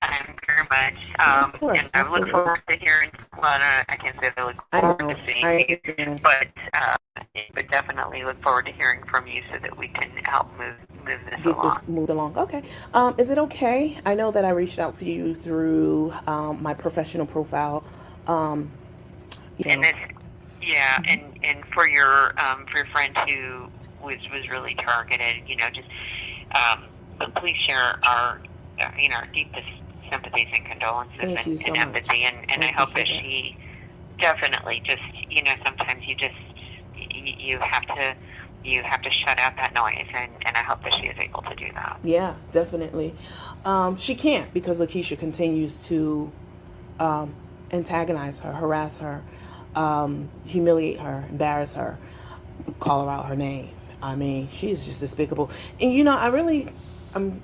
time very much. And I look forward to hearing. Well, I can't say I look forward to seeing you, but definitely look forward to hearing from you so that we can help move this along. Okay. Is it okay? I know that I reached out to you through my professional profile. And for your friend who was really targeted, just please share our our deepest sympathies and condolences and empathy, and I hope that she definitely just sometimes you have to shut out that noise, and I hope that she is able to do that. Yeah, definitely. She can't because Lakeisha continues to antagonize her, harass her, humiliate her, embarrass her, call her out her name. I mean, she's just despicable. And I'm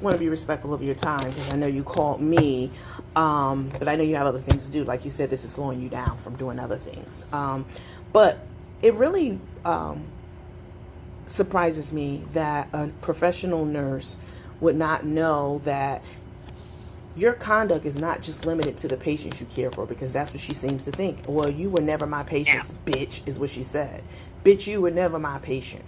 want to be respectful of your time because I know you called me, but I know you have other things to do. Like you said, this is slowing you down from doing other things. But it really surprises me that a professional nurse would not know that your conduct is not just limited to the patients you care for, because that's what she seems to think. Well, you were never my patients, bitch, is what she said. Bitch, you were never my patient.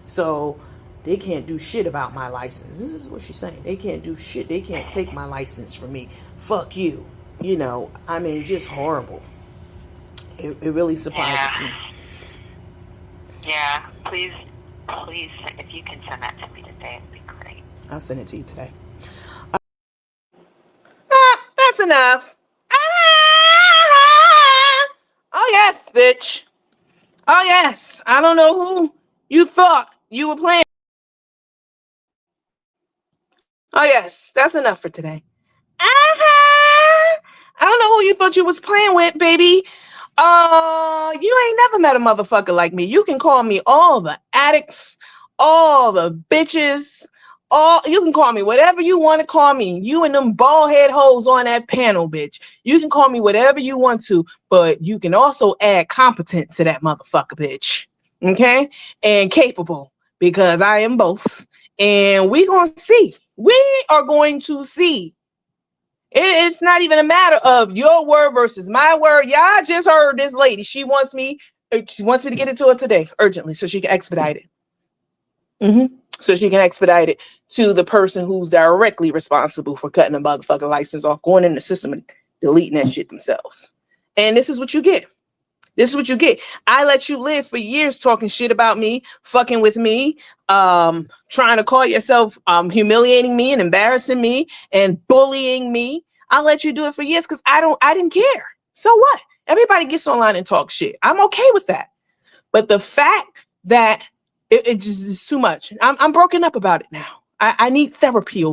So they can't do shit about my license. This is what she's saying. They can't do shit. They can't take my license from me. Fuck you. I mean, just horrible. It really surprises me. Yeah, please, if you can send that to me today, it'd be great. I'll send it to you today. That's enough. Oh, yes, bitch. Oh, yes. I don't know who you thought you were playing. Oh, yes. That's enough for today. I don't know who you thought you was playing with, baby. You ain't never met a motherfucker like me. You can call me all the addicts, all the bitches, you can call me whatever you want to call me. You and them bald head hoes on that panel, bitch. You can call me whatever you want to, but you can also add competent to that motherfucker, bitch. Okay? And capable, because I am both. And we gonna see. We are going to see. It's not even a matter of your word versus my word. Y'all just heard this lady. She wants me to get it to her today, urgently, so she can expedite it. So she can expedite it to the person who's directly responsible for cutting a motherfucking license off, going in the system and deleting that shit themselves. And this is what you get. This is what you get. I let you live for years talking shit about me, fucking with me, trying to call yourself humiliating me and embarrassing me and bullying me. I let you do it for years because I didn't care. So what? Everybody gets online and talks shit. I'm okay with that. But the fact that it just is too much. I'm broken up about it now. I need therapy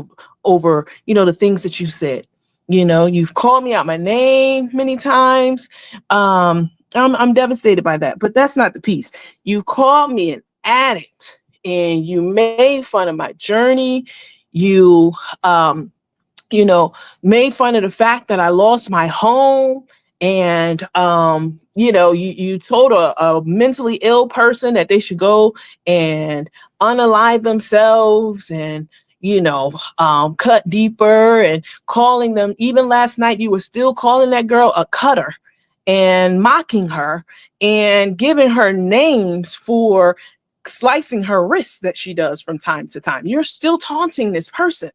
over the things that you said. You've called me out my name many times. I'm devastated by that, but that's not the piece. You called me an addict and you made fun of my journey. You made fun of the fact that I lost my home. And, you told a mentally ill person that they should go and unalive themselves and, cut deeper, and calling them. Even last night, you were still calling that girl a cutter and mocking her and giving her names for slicing her wrists that she does from time to time. You're still taunting this person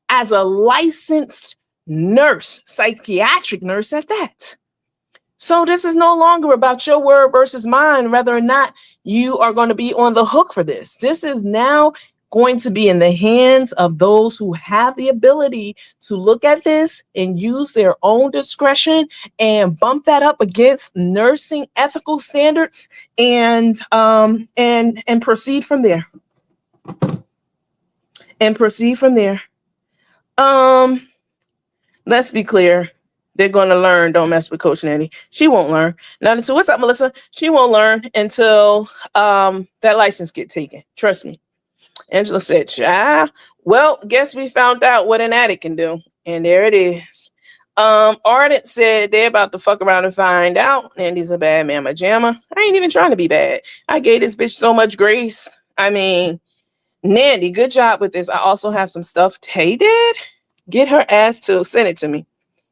as a licensed nurse, psychiatric nurse at that. So this is no longer about your word versus mine, whether or not you are going to be on the hook for this. This is now going to be in the hands of those who have the ability to look at this and use their own discretion and bump that up against nursing ethical standards and proceed from there. Let's be clear. they're going to learn. Don't mess with Coach Nanny. She won't learn. Not until, what's up, Melissa? She won't learn until that license get taken. Trust me. Angela said, well, guess we found out what an addict can do. And there it is. Ardent said they're about to fuck around and find out. Nandy's a bad mamma jamma. I ain't even trying to be bad. I gave this bitch so much grace. I mean, Nandy, good job with this. I also have some stuff Tay did. Get her ass to send it to me.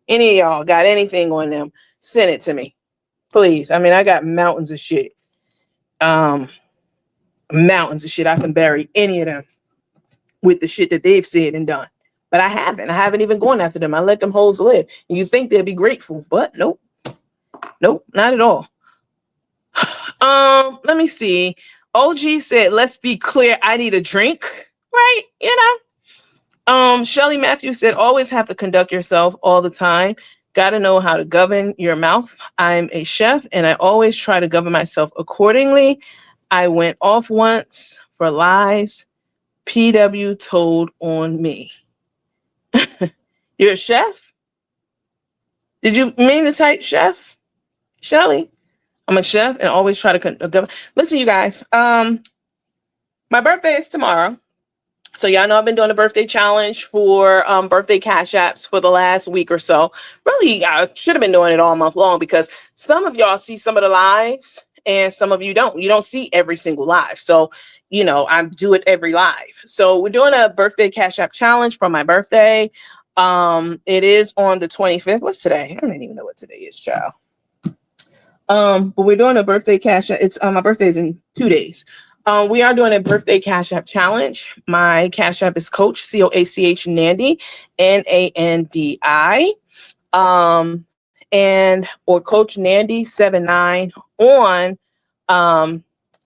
Any of y'all got anything on them, send it to me. Please. I mean, I got mountains of shit. Mountains of shit. I can bury any of them with the shit that they've said and done. But I haven't. I haven't even gone after them. I let them hoes live. And you think they'll be grateful, but nope. Nope, not at all. Let me see. OG said, let's be clear, I need a drink. Right? You know. Shelly Matthews said, always have to conduct yourself all the time. Got to know how to govern your mouth. I'm a chef and I always try to govern myself accordingly. I went off once for lies PW told on me. You're a chef? Did you mean to type chef? Shelly? I'm a chef and always try to govern. Listen, you guys, my birthday is tomorrow. So y'all know I've been doing a birthday challenge for birthday cash apps for the last week or so. Really, I should have been doing it all month long because some of y'all see some of the lives and some of you don't. You don't see every single live. So, you know, I do it every live. So we're doing a birthday cash app challenge for my birthday. It is on the 25th. What's today? I don't even know what today is, child. But we're doing a birthday cash app. It's my birthday is in 2 days. We are doing a birthday cash app challenge. My cash app is Coach COACH Nandy NANDI and or Coach Nandy 79 on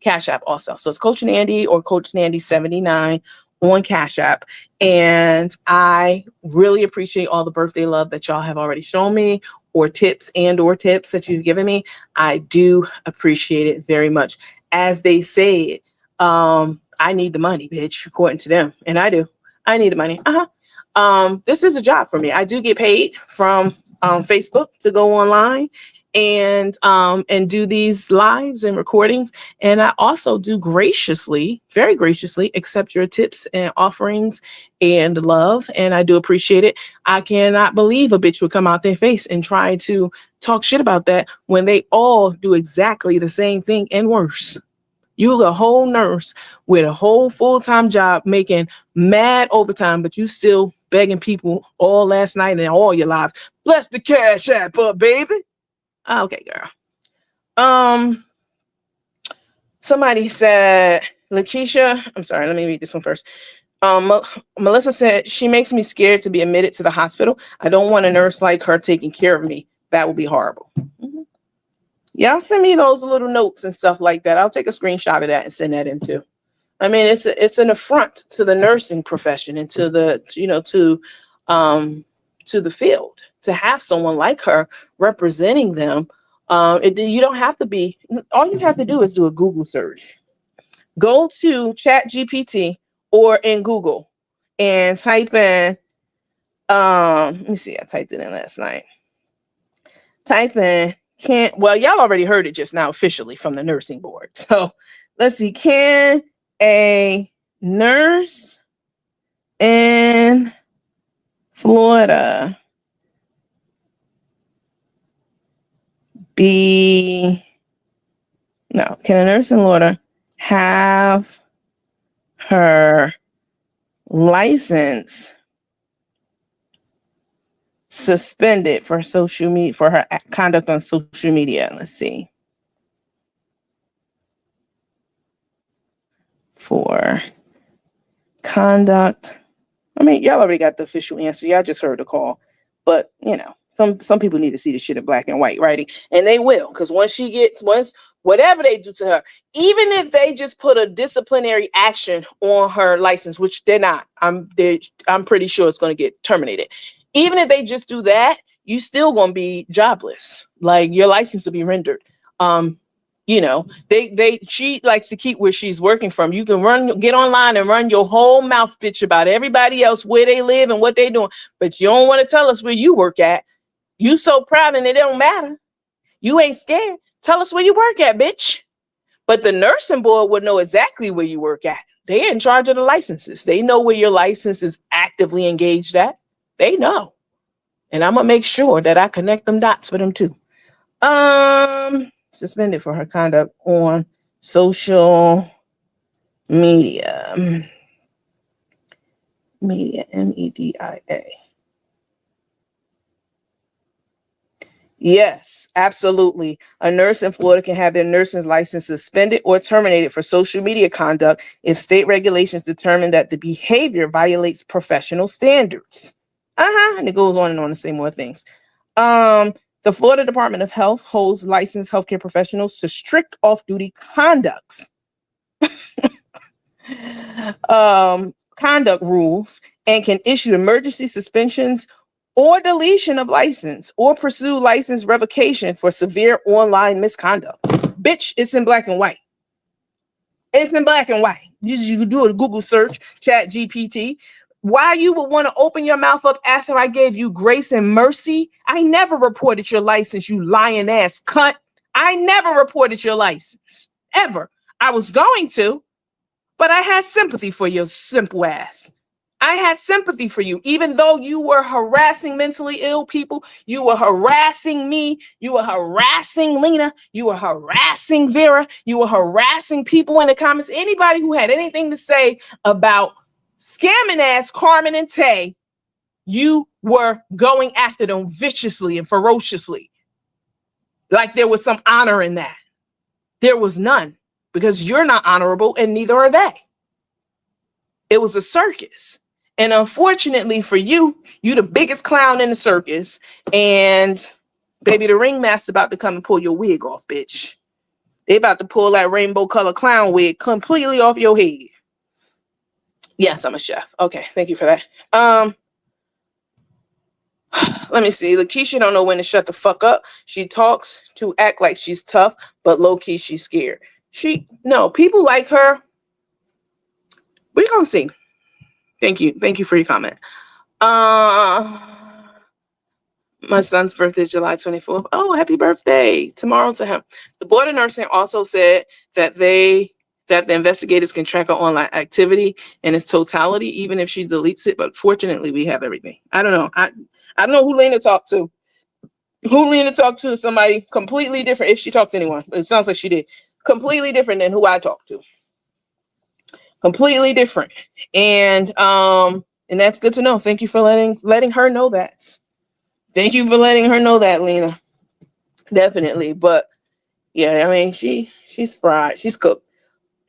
Cash App also. So it's Coach Nandy or Coach Nandy 79 on Cash App. And I really appreciate all the birthday love that y'all have already shown me, or tips that you've given me. I do appreciate it very much. As they say, I need the money, bitch, according to them. And I do. I need the money. This is a job for me. I do get paid from Facebook to go online and do these lives and recordings. And I also do graciously, very graciously accept your tips and offerings and love. And I do appreciate it. I cannot believe a bitch would come out their face and try to talk shit about that when they all do exactly the same thing and worse. You a whole nurse with a whole full-time job making mad overtime, but you still begging people all last night and all your lives. Bless the Cash App up, baby. Okay, girl. Somebody said, Lakeisha, I'm sorry, let me read this one first. Melissa said, she makes me scared to be admitted to the hospital. I don't want a nurse like her taking care of me. That would be horrible. Mm-hmm. Y'all send me those little notes and stuff like that. I'll take a screenshot of that and send that in too. I mean, it's an affront to the nursing profession and to the, to the field to have someone like her representing them. You don't have to be, all you have to do is do a Google search. Go to ChatGPT or in Google and type in, let me see, I typed it in last night. Type in, y'all already heard it just now officially from the nursing board. So let's see, can a nurse in Florida can a nurse in Florida have her license suspended for social media, for her conduct on social media? Let's see. For conduct. I mean, y'all already got the official answer. Y'all just heard the call. But, some people need to see the shit in black and white writing. And they will. Because once whatever they do to her, even if they just put a disciplinary action on her license, which they're not, I'm pretty sure it's going to get terminated. Even if they just do that, you still going to be jobless. Like, your license will be rendered. She likes to keep where she's working from. You can get online and run your whole mouth, bitch, about everybody else, where they live and what they're doing. But you don't want to tell us where you work at. You so proud and it don't matter. You ain't scared. Tell us where you work at, bitch. But the nursing board would know exactly where you work at. They're in charge of the licenses. They know where your license is actively engaged at. They know. And I'm going to make sure that I connect them dots for them too. Suspended for her conduct on social media. Media, media. Yes, absolutely. A nurse in Florida can have their nursing license suspended or terminated for social media conduct if state regulations determine that the behavior violates professional standards. And it goes on and on to say more things. The Florida Department of Health holds licensed healthcare professionals to strict off-duty conduct rules and can issue emergency suspensions or deletion of license or pursue license revocation for severe online misconduct. Bitch, it's in black and white. It's in black and white. You can do a Google search, Chat GPT. Why you would want to open your mouth up after I gave you grace and mercy? I never reported your license, you lying ass cunt. I never reported your license, ever. I was going to, but I had sympathy for your simple ass. I had sympathy for you, even though you were harassing mentally ill people. You were harassing me. You were harassing Lena. You were harassing Vera. You were harassing people in the comments. Anybody who had anything to say about scamming ass Carmen and Tay, you were going after them viciously and ferociously. Like there was some honor in that. There was none, because you're not honorable and neither are they. It was a circus. And unfortunately for you, you the biggest clown in the circus. And baby, the ringmaster about to come and pull your wig off, bitch. They about to pull that rainbow color clown wig completely off your head. Yes, I'm a chef. Okay, thank you for that. Let me see. Lakeisha don't know when to shut the fuck up. She talks to act like she's tough, but low-key she's scared. No, people like her. We're gonna see. Thank you for your comment. My son's birthday is July 24th. Oh, happy birthday tomorrow to him. The Board of Nursing also said that the investigators can track her online activity in its totality, even if she deletes it. But fortunately, we have everything. I don't know. I don't know who Lena talked to. Somebody completely different. If she talked to anyone, but it sounds like she did. Completely different than who I talked to. Completely different. And that's good to know. Thank you for letting her know that. Thank you for letting her know that, Lena. Definitely. But yeah, I mean, she's fried. She's cooked.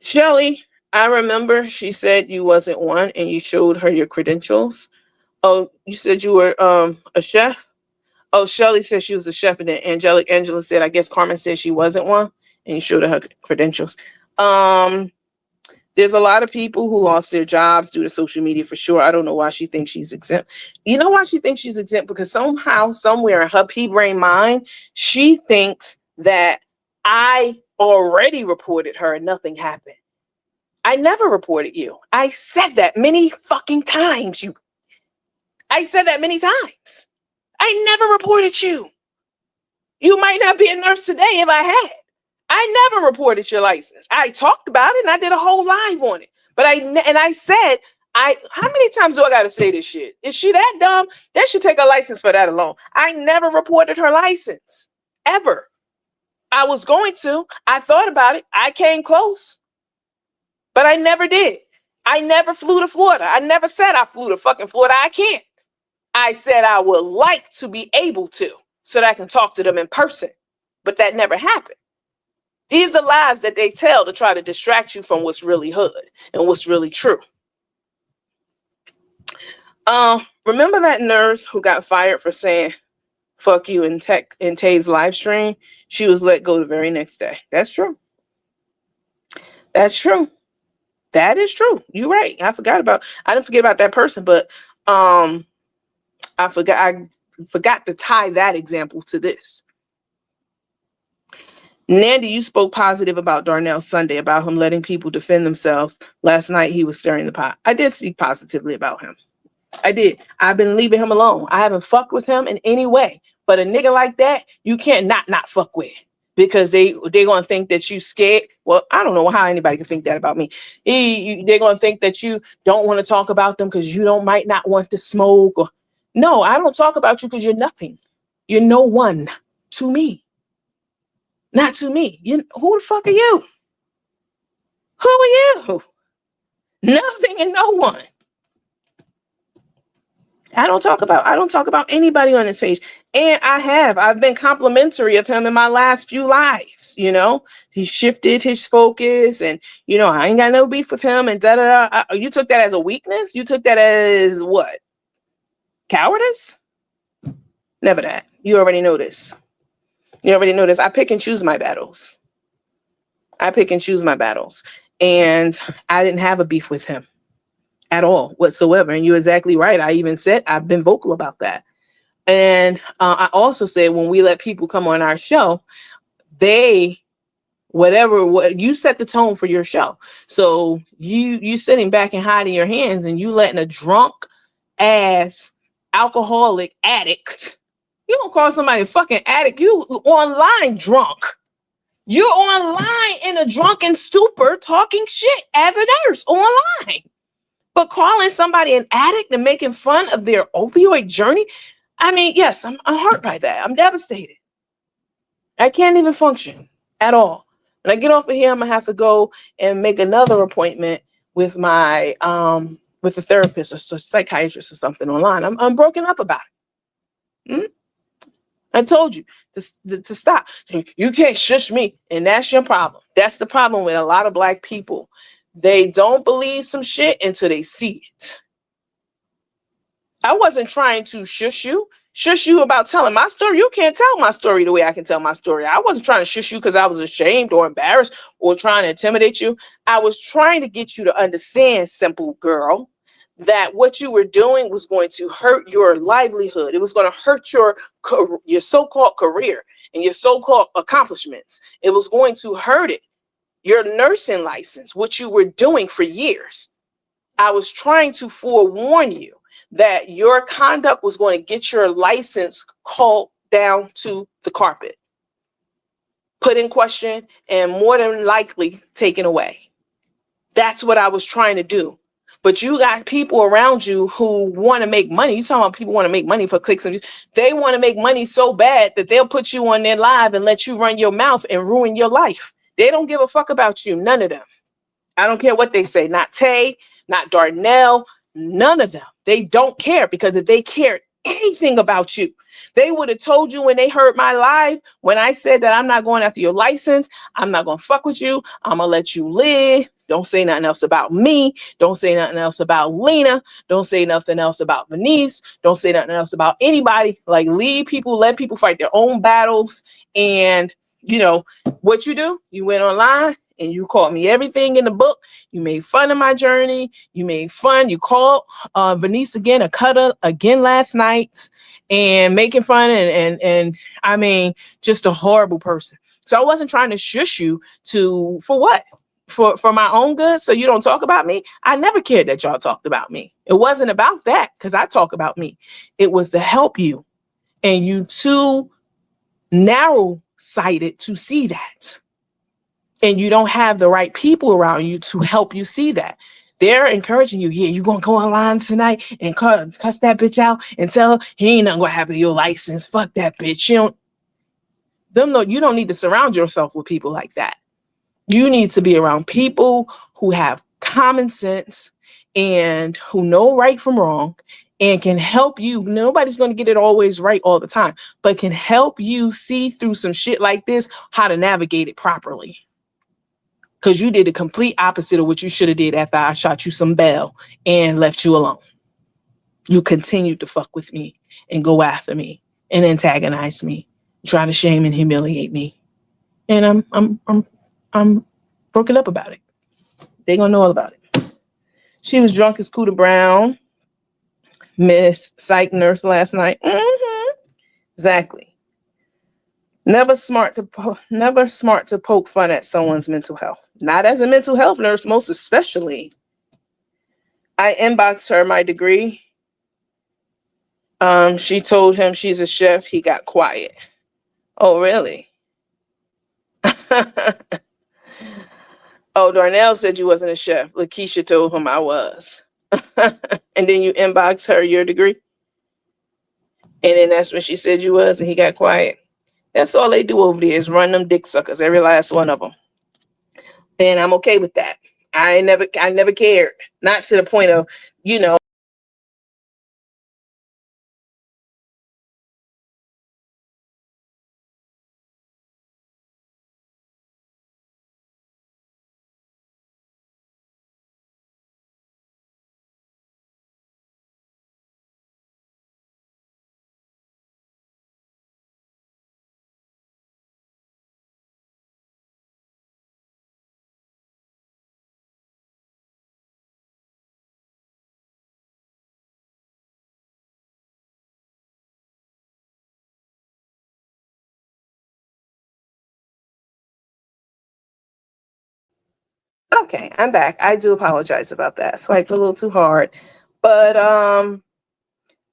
Shelly, I remember she said you wasn't one and you showed her your credentials. Oh, you said you were a chef? Oh, Shelly said she was a chef, and then Angela said, I guess Carmen said she wasn't one, and you showed her credentials. There's a lot of people who lost their jobs due to social media for sure. I don't know why she thinks she's exempt. You know why she thinks she's exempt? Because somehow, somewhere in her pea brain mind, she thinks that I already reported her and nothing happened. I never reported you. I said that many fucking times. I said that many times. I never reported you. You might not be a nurse today if I had. I never reported your license. I talked about it and I did a whole live on it. But I said, how many times do I got to say this shit? Is she that dumb? They should take a license for that alone. I never reported her license. Ever. I was going to. I thought about it. I came close. But I never did. I never flew to Florida. I never said I flew to fucking Florida. I can't. I said I would like to be able to so that I can talk to them in person. But that never happened. These are lies that they tell to try to distract you from what's really hood and what's really true. Remember that nurse who got fired for saying fuck you in Tay's live stream? She was let go the very next day. That's true. That's true. That is true. You're right. I didn't forget about that person, but I forgot to tie that example to this. Nandy, you spoke positive about Darnell Sunday, about him letting people defend themselves. Last night, he was stirring the pot. I did speak positively about him. I did. I've been leaving him alone. I haven't fucked with him in any way, But a nigga like that, you can't not fuck with, because they gonna think that you scared. Well, I don't know how anybody can think that about me. They're gonna think that you don't want to talk about them because you might not want to smoke. Or no, I don't talk about you because you're nothing. You're no one to me. Not to me. Who the fuck are you? Who are you? Nothing and no one. I don't talk about anybody on this page. And I've been complimentary of him in my last few lives. He shifted his focus, and I ain't got no beef with him, and you took that as a weakness? You took that as what? Cowardice? Never that. You already know this. I pick and choose my battles. And I didn't have a beef with him at all whatsoever. And you're exactly right. I even said, I've been vocal about that. And I also said, when we let people come on our show, what you set the tone for your show. So you sitting back and hiding your hands, and you letting a drunk ass alcoholic addict. You don't call somebody a fucking addict. You online drunk. You're online in a drunken stupor talking shit as a nurse online. But calling somebody an addict and making fun of their opioid journey, I mean, yes, I'm hurt by that. I'm devastated. I can't even function at all. When I get off of here, I'm going to have to go and make another appointment with my with a therapist or psychiatrist or something online. I'm broken up about it. I told you to stop. You can't shush me, and that's your problem. That's the problem with a lot of Black people. They don't believe some shit until they see it. I wasn't trying to shush you about telling my story. You can't tell my story the way I can tell my story. I wasn't trying to shush you because I was ashamed or embarrassed or trying to intimidate you. I was trying to get you to understand, simple girl, that what you were doing was going to hurt your livelihood. It was going to hurt your so-called career and your so-called accomplishments. It was going to hurt it. Your nursing license, what you were doing for years. I was trying to forewarn you that your conduct was going to get your license called down to the carpet, put in question, and more than likely taken away. That's what I was trying to do. But you got people around you who want to make money. You talking about people want to make money for clicks and views. They want to make money so bad that they'll put you on their live and let you run your mouth and ruin your life. They don't give a fuck about you. None of them. I don't care what they say. Not Tay, not Darnell, none of them. They don't care, because if they cared anything about you, they would have told you when they heard my live, when I said that I'm not going after your license, I'm not going to fuck with you, I'm going to let you live. Don't say nothing else about me. Don't say nothing else about Lena. Don't say nothing else about Venice. Don't say nothing else about anybody. Like, let people fight their own battles. And what you do, you went online and you called me everything in the book. You made fun of my journey. You called Venice again, a cutter again last night, and making fun and I mean, just a horrible person. So I wasn't trying to shush you for what? For my own good, so you don't talk about me. I never cared that y'all talked about me. It wasn't about that, because I talk about me. It was to help you, and you too narrow-sighted to see that. And you don't have the right people around you to help you see that. They're encouraging you. Yeah, you're going to go online tonight and cuss that bitch out and tell her he ain't nothing going to happen to your license. Fuck that bitch. You don't need to surround yourself with people like that. You need to be around people who have common sense and who know right from wrong and can help you. Nobody's going to get it always right all the time, but can help you see through some shit like this, how to navigate it properly. Because you did the complete opposite of what you should have did after I shot you some bail and left you alone. You continued to fuck with me and go after me and antagonize me, try to shame and humiliate me. And I'm broken up about it. They gonna know all about it. She was drunk as Cooter Brown, Miss Psych Nurse last night. Exactly. Never smart to poke fun at someone's mental health. Not as a mental health nurse, most especially. I inboxed her my degree. She told him she's a chef. He got quiet. Oh, really? Oh, Darnell said you wasn't a chef. Lakeisha told him I was. And then you inbox her your degree. And then that's when she said you was, and he got quiet. That's all they do over there is run them dick suckers, every last one of them. And I'm okay with that. I never cared. Not to the point of, you know. Okay, I'm back. I do apologize about that. Swiped a little too hard. But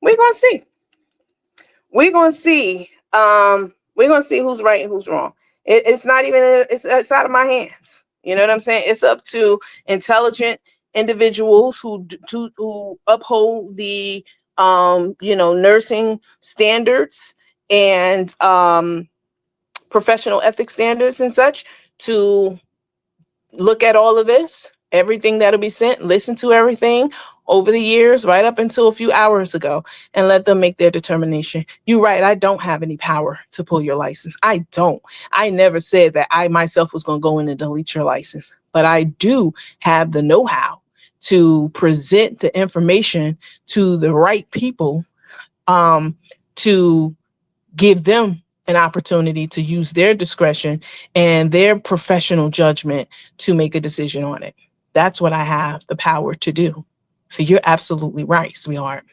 we're gonna see. We're gonna see. We're gonna see who's right and who's wrong. It's not even it's out of my hands. You know what I'm saying? It's up to intelligent individuals who uphold the nursing standards and professional ethics standards and such to look at all of this, everything that'll be sent, listen to everything over the years, right up until a few hours ago, and let them make their determination. You're right. I don't have any power to pull your license. I don't. I never said that I myself was going to go in and delete your license, but I do have the know-how to present the information to the right people, to give them an opportunity to use their discretion and their professional judgment to make a decision on it. That's what I have the power to do. So you're absolutely right, sweetheart.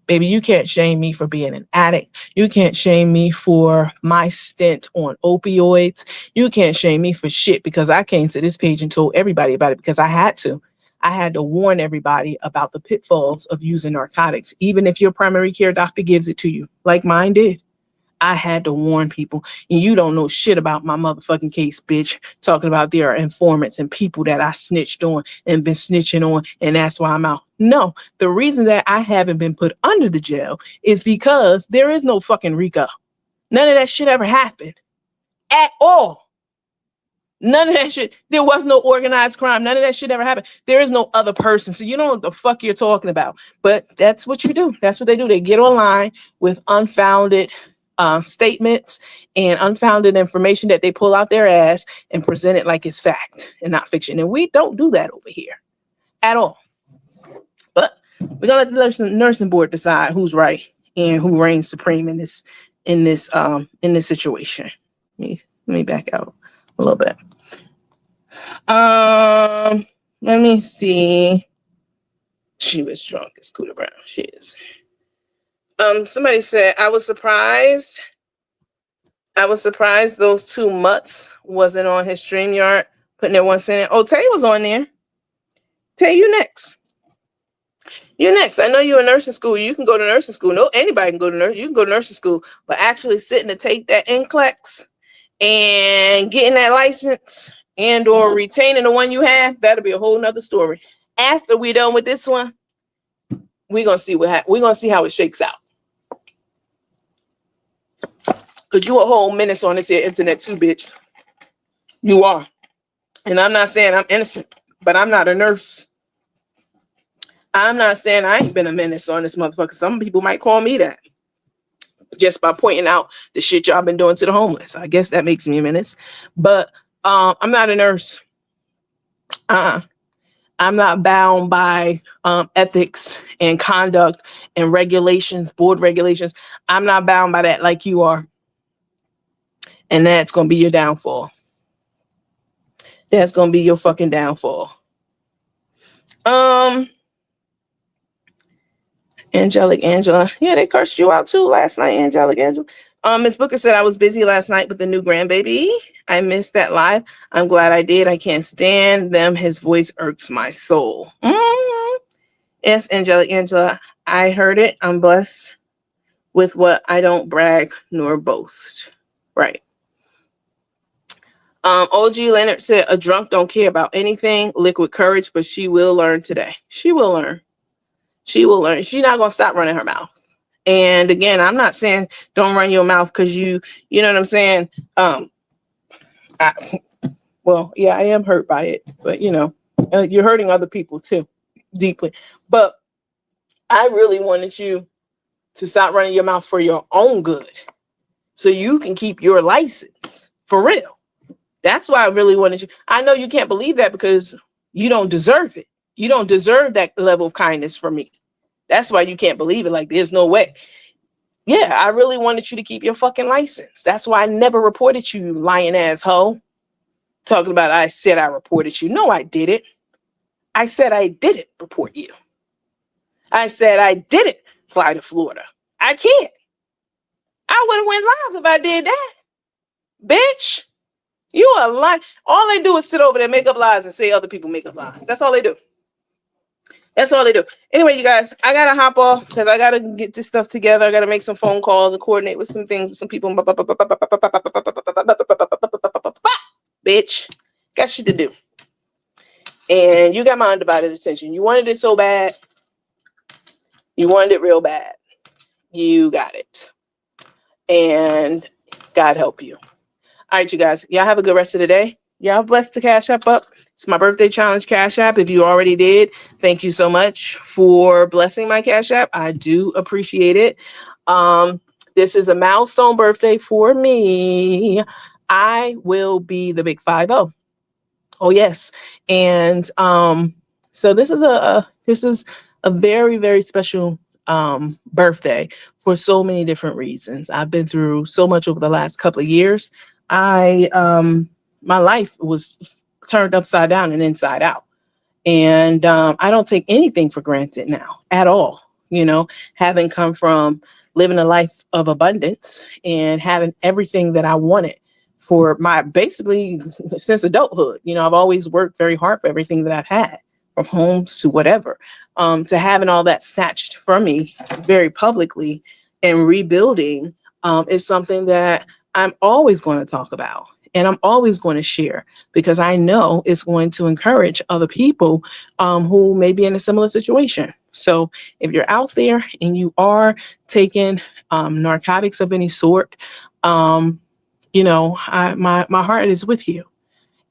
Baby, you can't shame me for being an addict. You can't shame me for my stint on opioids. You can't shame me for shit because I came to this page and told everybody about it because I had to. I had to warn everybody about the pitfalls of using narcotics, even if your primary care doctor gives it to you, like mine did. I had to warn people. And you don't know shit about my motherfucking case, bitch. Talking about there are informants and people that I snitched on and been snitching on, and that's why I'm out. No, the reason that I haven't been put under the jail is because there is no fucking RICO. None of that shit ever happened at all. None of that shit. There was no organized crime. None of that shit ever happened. There is no other person. So you don't know what the fuck you're talking about. But that's what you do. That's what they do. They get online with unfounded statements and unfounded information that they pull out their ass and present it like it's fact and not fiction. And we don't do that over here at all. But we're gonna let the nursing board decide who's right and who reigns supreme in this situation. Let me back out a little bit. Let me see. She was drunk as Cooter Brown. She is. Somebody said, I was surprised those two mutts wasn't on his StreamYard putting their 1 cent in. Oh, Tay was on there. Tay, you next. You next. I know you're in nursing school. You can go to nursing school. No, anybody can go to nursing. You can go to nursing school, but actually sitting to take that NCLEX and getting that license and or retaining the one you have, that'll be a whole nother story. After we're done with this one, we're gonna see we're gonna see how it shakes out. Cause you a whole menace on this here internet too, bitch. You are. And I'm not saying I'm innocent, but I'm not a nurse. I'm not saying I ain't been a menace on this motherfucker. Some people might call me that. Just by pointing out the shit y'all been doing to the homeless. I guess that makes me a menace. But I'm not a nurse. I'm not bound by ethics and conduct and regulations, board regulations. I'm not bound by that like you are. And that's going to be your downfall. That's going to be your fucking downfall. Angelic Angela. Yeah, they cursed you out too last night, Angelic Angela. Miss Booker said, I was busy last night with the new grandbaby. I missed that live. I'm glad I did. I can't stand them. His voice irks my soul. Mm-hmm. Yes, Angelic Angela. I heard it. I'm blessed with what I don't brag nor boast. Right. OG Leonard said, a drunk don't care about anything, liquid courage, but she will learn today. She will learn. She will learn. She's not going to stop running her mouth. And again, I'm not saying don't run your mouth because you know what I'm saying? Well, yeah, I am hurt by it, but you're hurting other people too, deeply. But I really wanted you to stop running your mouth for your own good so you can keep your license for real. That's why I really wanted you. I know you can't believe that because you don't deserve it. You don't deserve that level of kindness from me. That's why you can't believe it. Like, there's no way. Yeah, I really wanted you to keep your fucking license. That's why I never reported you, lying ass hoe. Talking about I said I reported you. No, I didn't. I said I didn't report you. I said I didn't fly to Florida. I can't. I would have went live if I did that. Bitch, you are lying. All they do is sit over there, make up lies, and say other people make up lies. That's all they do. That's all they do. Anyway, you guys, I got to hop off because I got to get this stuff together. I got to make some phone calls and coordinate with some things with some people. Bitch, got shit to do. And you got my undivided attention. You wanted it so bad. You wanted it real bad. You got it. And God help you. All right, you guys. Y'all have a good rest of the day. Y'all bless the Cash App up. It's my birthday challenge Cash App. If you already did, thank you so much for blessing my Cash App. I do appreciate it. This is a milestone birthday for me. I will be the big 50. Oh yes. And so this is a very, very special birthday for so many different reasons. I've been through so much over the last couple of years. My life was turned upside down and inside out. And I don't take anything for granted now at all. Having come from living a life of abundance and having everything that I wanted for my basically since adulthood. I've always worked very hard for everything that I've had, from homes to whatever. To having all that snatched from me very publicly and rebuilding is something that I'm always going to talk about. And I'm always going to share because I know it's going to encourage other people who may be in a similar situation. So if you're out there and you are taking narcotics of any sort, my heart is with you.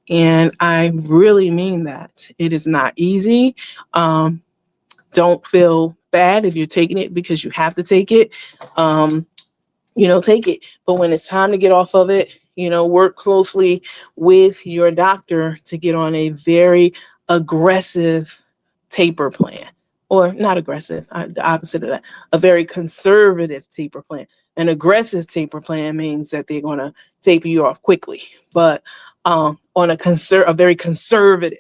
And I really mean that. It is not easy. Don't feel bad if you're taking it because you have to take it. Take it. But when it's time to get off of it, work closely with your doctor to get on a very aggressive taper plan, or not aggressive, the opposite of that, a very conservative taper plan. An aggressive taper plan means that they're going to taper you off quickly, but on a very conservative,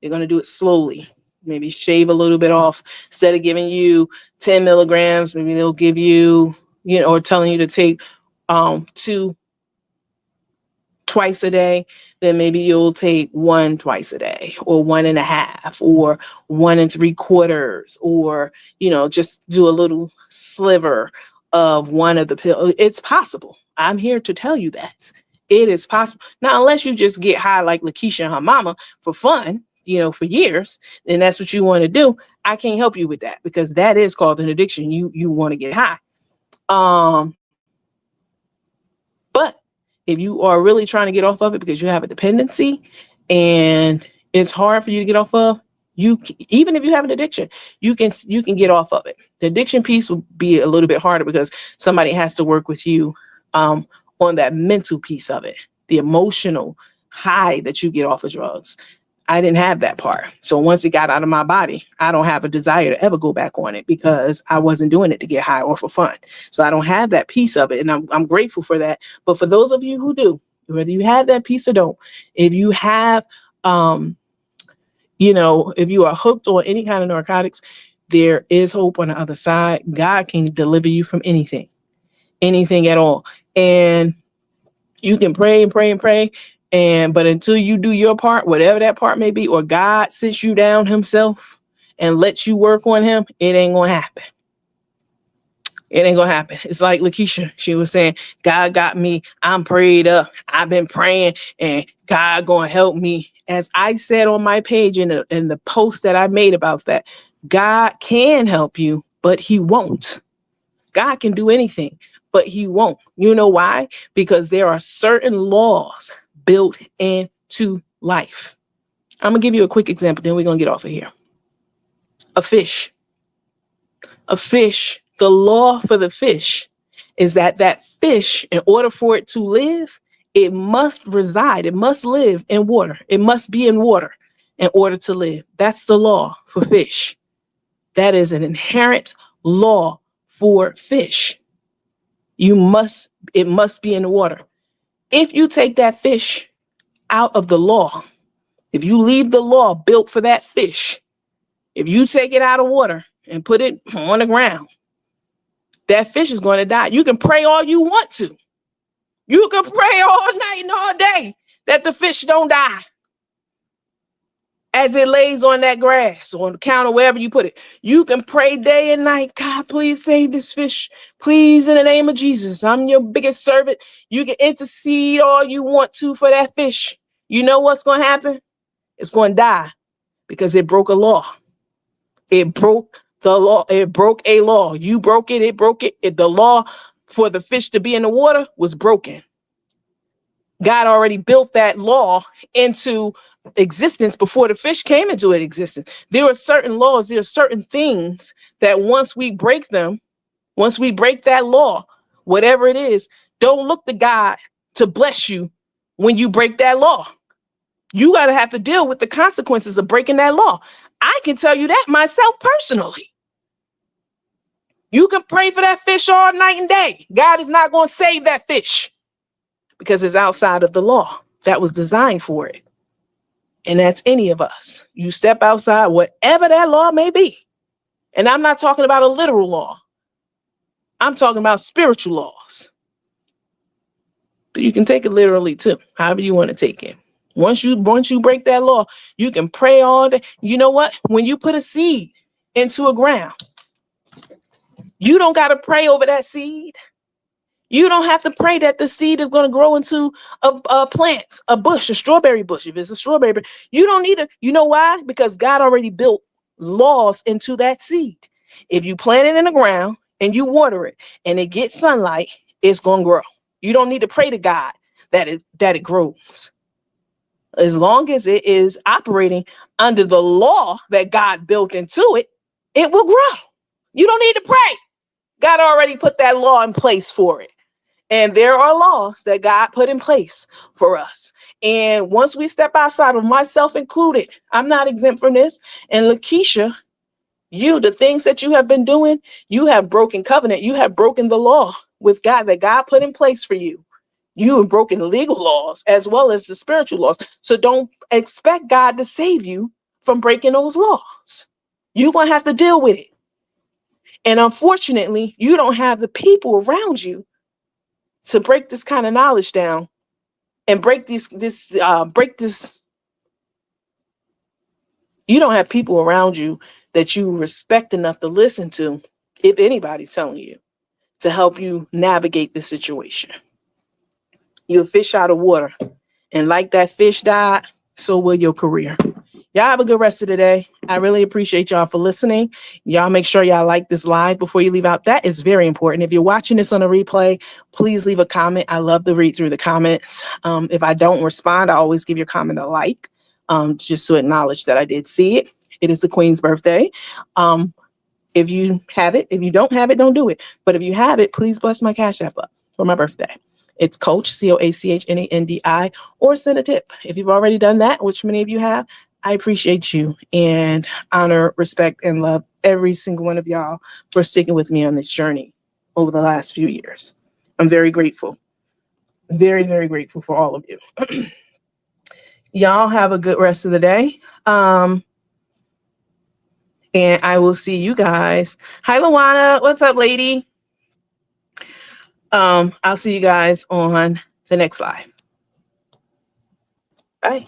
they're going to do it slowly. Maybe shave a little bit off. Instead of giving you 10 milligrams, maybe they'll give you, or telling you to take 2 twice a day, then maybe you'll take 1 twice a day, or 1.5, or 1 3/4, or, just do a little sliver of one of the pills. It's possible. I'm here to tell you that it is possible. Now, unless you just get high like Lakeisha and her mama for fun, for years, and that's what you want to do. I can't help you with that because that is called an addiction. You want to get high. But if you are really trying to get off of it because you have a dependency and it's hard for you to get off of, even if you have an addiction, you can get off of it. The addiction piece will be a little bit harder because somebody has to work with you on that mental piece of it, the emotional high that you get off of drugs. I didn't have that part. So once it got out of my body, I don't have a desire to ever go back on it because I wasn't doing it to get high or for fun. So I don't have that piece of it. And I'm grateful for that. But for those of you who do, whether you have that piece or don't, if you have, if you are hooked on any kind of narcotics, there is hope on the other side. God can deliver you from anything at all. And you can pray and pray and pray. But until you do your part, whatever that part may be, or God sits you down himself and lets you work on him, it ain't going to happen. It ain't gonna happen. It's like Lakeisha. She was saying, God got me. I'm prayed up. I've been praying and God gonna help me. As I said on my page in the post that I made about that, God can help you, but he won't. God can do anything, but he won't. You know why? Because there are certain laws built into life. I'm gonna give you a quick example, then we're gonna get off of here. A fish. The law for the fish is that fish, in order for it to live, it must reside, it must live in water. It must be in water in order to live. That's the law for fish. That is an inherent law for fish. It must be in the water. If you take that fish out of the law, if you leave the law built for that fish, if you take it out of water and put it on the ground, that fish is going to die. You can pray all you want to. You can pray all night and all day that the fish don't die as it lays on that grass or on the counter, wherever you put it. You can pray day and night, God, please save this fish. Please, in the name of Jesus, I'm your biggest servant. You can intercede all you want to for that fish. You know what's going to happen? It's going to die because it broke a law. It broke the law. It broke a law. You broke it. It broke it. The law for the fish to be in the water was broken. God already built that law into existence before the fish came into existence. There are certain laws. There are certain things that once we break them, once we break that law, whatever it is, don't look to God to bless you when you break that law. You got to have to deal with the consequences of breaking that law. I can tell you that myself personally. You can pray for that fish all night and day. God is not going to save that fish because it's outside of the law that was designed for it. And that's any of us. You step outside, whatever that law may be. And I'm not talking about a literal law. I'm talking about spiritual laws. But you can take it literally too, however you want to take it. Once you break that law, you can pray all day. You know what? When you put a seed into a ground, you don't got to pray over that seed. You don't have to pray that the seed is going to grow into a plant, a bush, a strawberry bush. If it's a strawberry, you don't need to. You know why? Because God already built laws into that seed. If you plant it in the ground and you water it and it gets sunlight, it's going to grow. You don't need to pray to God that it grows. As long as it is operating under the law that God built into it, it will grow. You don't need to pray. God already put that law in place for it. And there are laws that God put in place for us. And once we step outside of myself included, I'm not exempt from this. And Lakeisha, the things that you have been doing, you have broken covenant. You have broken the law with God that God put in place for you. You have broken the legal laws as well as the spiritual laws. So don't expect God to save you from breaking those laws. You're going to have to deal with it. And unfortunately, you don't have the people around you to break this kind of knowledge down and break this. You don't have people around you that you respect enough to listen to, if anybody's telling you, to help you navigate this situation. You're a fish out of water. And like that fish died, so will your career. Y'all have a good rest of the day. I really appreciate y'all for listening. Y'all make sure y'all like this live before you leave out. That is very important. If you're watching this on a replay, please leave a comment. I love to read through the comments. If I don't respond, I always give your comment a like, just to acknowledge that I did see it. It is the Queen's birthday. If you have it, if you don't have it, don't do it. But if you have it, please bless my Cash App up for my birthday. It's Coach, COACHNANDI, or send a tip. If you've already done that, which many of you have, I appreciate you and honor, respect, and love every single one of y'all for sticking with me on this journey over the last few years. I'm very grateful. Very, very grateful for all of you. Y'all have a good rest of the day. And I will see you guys. Hi, Luana. What's up, lady? I'll see you guys on the next live. Bye.